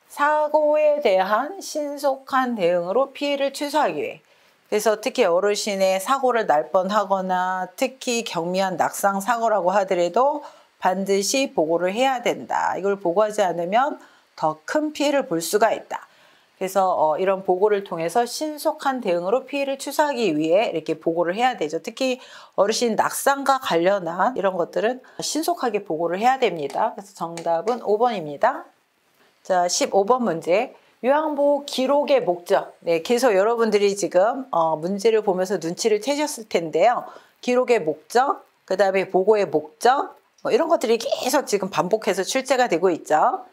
사고에 대한 신속한 대응으로 피해를 최소화하기 위해. 그래서 특히 어르신의 사고를 날 뻔하거나 특히 경미한 낙상 사고라고 하더라도 반드시 보고를 해야 된다. 이걸 보고하지 않으면 더 큰 피해를 볼 수가 있다. 그래서 이런 보고를 통해서 신속한 대응으로 피해를 최소화하기 위해 이렇게 보고를 해야 되죠. 특히 어르신 낙상과 관련한 이런 것들은 신속하게 보고를 해야 됩니다. 그래서 정답은 5번입니다. 자, 15번 문제. 요양보호 기록의 목적. 네, 계속 여러분들이 지금 문제를 보면서 눈치를 채셨을 텐데요. 기록의 목적, 그 다음에 보고의 목적, 이런 것들이 계속 지금 반복해서 출제가 되고 있죠.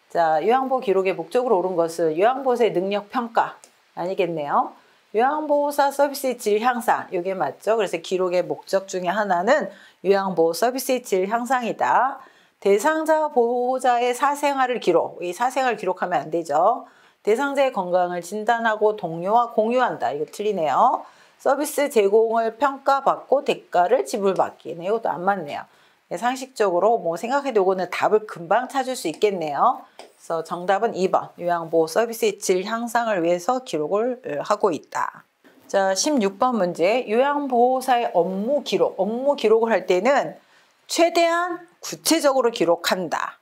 자, 요양보호 기록의 목적으로 옳은 것은 요양보호사의 능력 평가 아니겠네요. 요양보호사 서비스의 질 향상, 이게 맞죠. 그래서 기록의 목적 중에 하나는 요양보호 서비스의 질 향상이다. 대상자 보호자의 사생활을 기록, 이 사생활을 기록하면 안 되죠. 대상자의 건강을 진단하고 동료와 공유한다. 이거 틀리네요. 서비스 제공을 평가받고 대가를 지불받기. 네, 이것도 안 맞네요. 네, 상식적으로 뭐 생각해도 이거는 답을 금방 찾을 수 있겠네요. 그래서 정답은 2번. 요양보호 서비스의 질 향상을 위해서 기록을 하고 있다. 자, 16번 문제. 요양보호사의 업무 기록. 업무 기록을 할 때는 최대한 구체적으로 기록한다.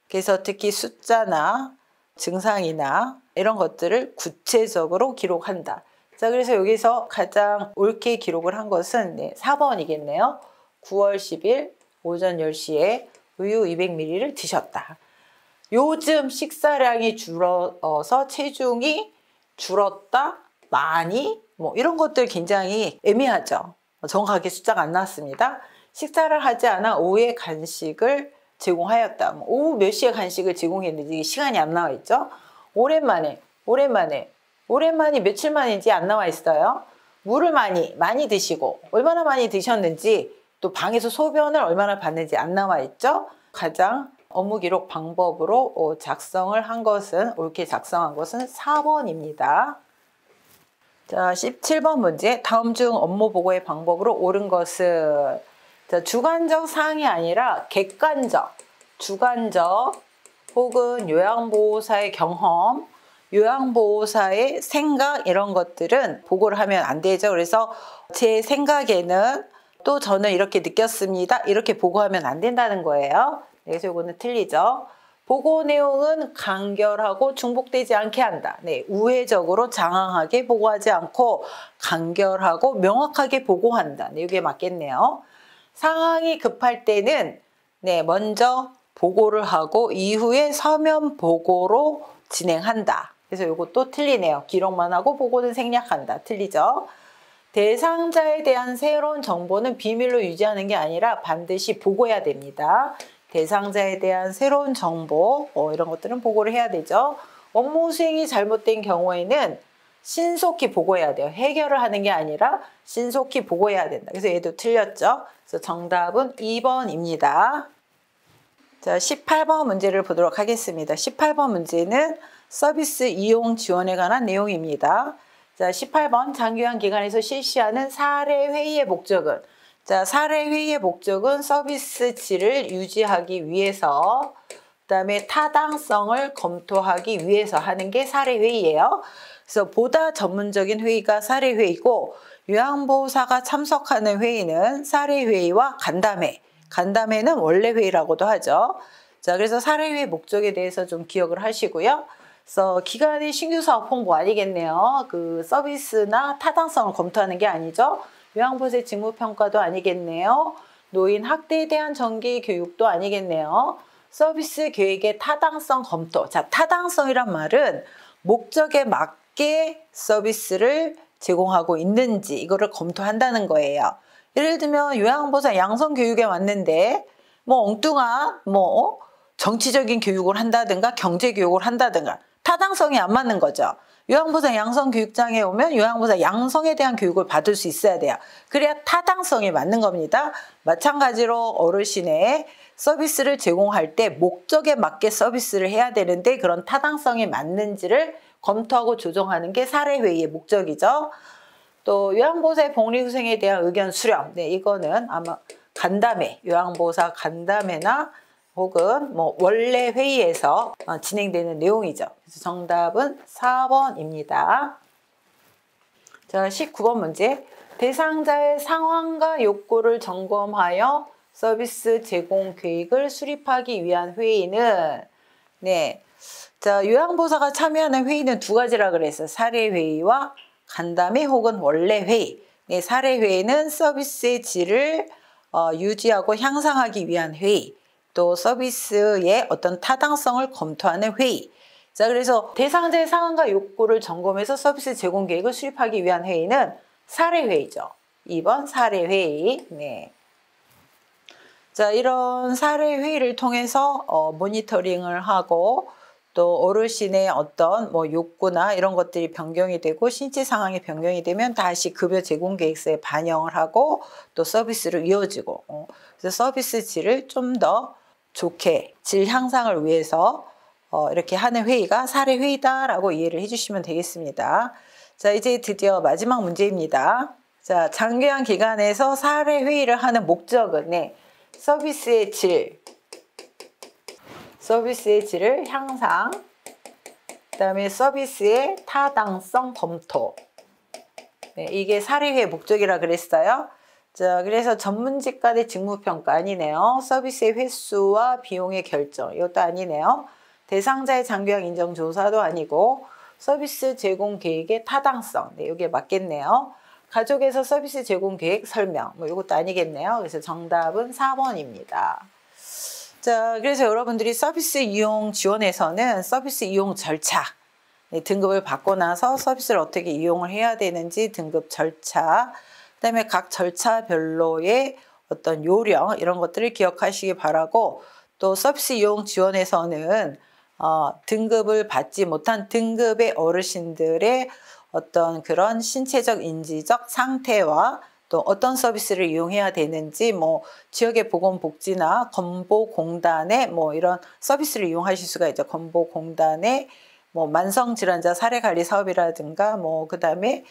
그래서 특히 숫자나 증상이나 이런 것들을 구체적으로 기록한다. 자, 그래서 여기서 가장 옳게 기록을 한 것은 4번이겠네요. 9월 10일 오전 10시에 우유 200ml를 드셨다. 요즘 식사량이 줄어서 체중이 줄었다, 많이, 뭐 이런 것들 굉장히 애매하죠. 정확하게 숫자가 안 나왔습니다. 식사를 하지 않아 오후에 간식을 제공하였다. 오후 몇 시에 간식을 제공했는지 시간이 안 나와 있죠. 오랜만이 며칠 만인지 안 나와 있어요. 물을 많이 드시고 얼마나 많이 드셨는지 또 방에서 소변을 얼마나 봤는지 안 나와 있죠. 가장 업무 기록 방법으로 작성을 한 것은 옳게 작성한 것은 4번입니다. 자, 17번 문제. 다음 중 업무 보고의 방법으로 옳은 것은 자, 주관적 사항이 아니라 객관적, 주관적 혹은 요양보호사의 경험, 요양보호사의 생각 이런 것들은 보고를 하면 안 되죠. 그래서 제 생각에는 또 저는 이렇게 느꼈습니다. 이렇게 보고하면 안 된다는 거예요. 그래서 이거는 틀리죠. 보고 내용은 간결하고 중복되지 않게 한다. 네, 우회적으로 장황하게 보고하지 않고 간결하고 명확하게 보고한다. 네, 이게 맞겠네요. 상황이 급할 때는 네, 먼저 보고를 하고 이후에 서면 보고로 진행한다. 그래서 이것도 틀리네요. 기록만 하고 보고는 생략한다. 틀리죠? 대상자에 대한 새로운 정보는 비밀로 유지하는 게 아니라 반드시 보고해야 됩니다. 대상자에 대한 새로운 정보 이런 것들은 보고를 해야 되죠. 업무 수행이 잘못된 경우에는 신속히 보고해야 돼요. 해결을 하는 게 아니라 신속히 보고해야 된다. 그래서 얘도 틀렸죠. 그래서 정답은 2번입니다. 자, 18번 문제를 보도록 하겠습니다. 18번 문제는 서비스 이용 지원에 관한 내용입니다. 자, 18번 장기간 기관에서 실시하는 사례 회의의 목적은 자, 사례 회의의 목적은 서비스 질을 유지하기 위해서 그다음에 타당성을 검토하기 위해서 하는 게 사례 회의예요. 그래서 보다 전문적인 회의가 사례 회의고 요양보호사가 참석하는 회의는 사례 회의와 간담회. 간담회는 원래 회의라고도 하죠. 자, 그래서 사례 회의 목적에 대해서 좀 기억을 하시고요. 그래서 기관의 신규 사업 홍보 아니겠네요. 그 서비스나 타당성을 검토하는 게 아니죠. 요양보호사의 직무평가도 아니겠네요. 노인 학대에 대한 정기 교육도 아니겠네요. 서비스 계획의 타당성 검토. 자, 타당성이란 말은 목적에 맞게 서비스를 제공하고 있는지 이거를 검토한다는 거예요. 예를 들면 요양보호사 양성교육에 왔는데 뭐 엉뚱한 정치적인 교육을 한다든가 경제교육을 한다든가 타당성이 안 맞는 거죠. 요양보호사 양성교육장에 오면 요양보호사 양성에 대한 교육을 받을 수 있어야 돼요. 그래야 타당성이 맞는 겁니다. 마찬가지로 어르신의 서비스를 제공할 때 목적에 맞게 서비스를 해야 되는데 그런 타당성이 맞는지를 검토하고 조정하는 게 사례회의의 목적이죠. 또 요양보호사의 복리후생에 대한 의견 수렴. 네, 이거는 아마 간담회, 요양보호사 간담회나 혹은 원래 회의에서 진행되는 내용이죠. 그래서 정답은 4번입니다. 자, 19번 문제. 대상자의 상황과 욕구를 점검하여 서비스 제공 계획을 수립하기 위한 회의는 네. 자, 요양보호사가 참여하는 회의는 두 가지라 그랬어요. 사례회의와 간담회 혹은 원래 회의. 네, 사례회의는 서비스의 질을 유지하고 향상하기 위한 회의. 또 서비스의 어떤 타당성을 검토하는 회의. 자, 그래서 대상자의 상황과 욕구를 점검해서 서비스 제공 계획을 수립하기 위한 회의는 사례회의죠. 2번 사례회의. 네. 자, 이런 사례회의를 통해서 모니터링을 하고 또 어르신의 어떤 욕구나 이런 것들이 변경이 되고 신체 상황이 변경이 되면 다시 급여 제공 계획서에 반영을 하고 또 서비스로 이어지고 그래서 서비스 질을 좀 더 좋게 질 향상을 위해서 이렇게 하는 회의가 사례회의다라고 이해를 해주시면 되겠습니다. 자, 이제 드디어 마지막 문제입니다. 자, 장기간 기관에서 사례회의를 하는 목적은 네, 서비스의 질을 향상, 그 다음에 서비스의 타당성 검토. 네, 이게 사례회의 목적이라 그랬어요. 자, 그래서 전문직 간의 직무평가 아니네요. 서비스의 횟수와 비용의 결정, 이것도 아니네요. 대상자의 장기간 인정조사도 아니고 서비스 제공 계획의 타당성, 네, 이게 맞겠네요. 가족에서 서비스 제공 계획 설명, 이것도 아니겠네요. 그래서 정답은 4번입니다. 자, 그래서 여러분들이 서비스 이용 지원에서는 서비스 이용 절차, 네, 등급을 받고 나서 서비스를 어떻게 이용을 해야 되는지 등급 절차, 그다음에 각 절차별로의 어떤 요령 이런 것들을 기억하시기 바라고 또 서비스 이용 지원에서는 등급을 받지 못한 등급의 어르신들의 어떤 그런 신체적 인지적 상태와 또 어떤 서비스를 이용해야 되는지 지역의 보건복지나 건보공단의 이런 서비스를 이용하실 수가 있죠. 건보공단의 만성질환자 사례관리 사업이라든가 그다음에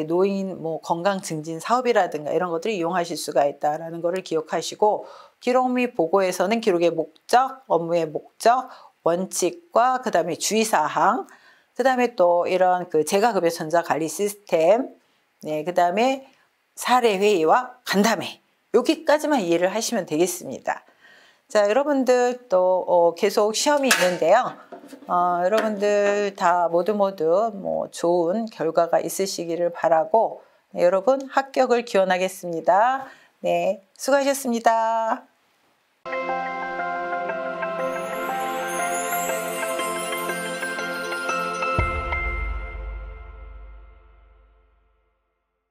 노인 건강 증진 사업이라든가 이런 것들을 이용하실 수가 있다라는 것을 기억하시고 기록 및 보고에서는 기록의 목적, 업무의 목적, 원칙과 그다음에 주의사항, 그다음에 또 이런 재가급여 전자관리 시스템, 네, 그다음에 사례회의와 간담회 여기까지만 이해를 하시면 되겠습니다. 자, 여러분들 또 계속 시험이 있는데요. 여러분들 다 모두 뭐 좋은 결과가 있으시기를 바라고 네, 여러분 합격을 기원하겠습니다. 네, 수고하셨습니다.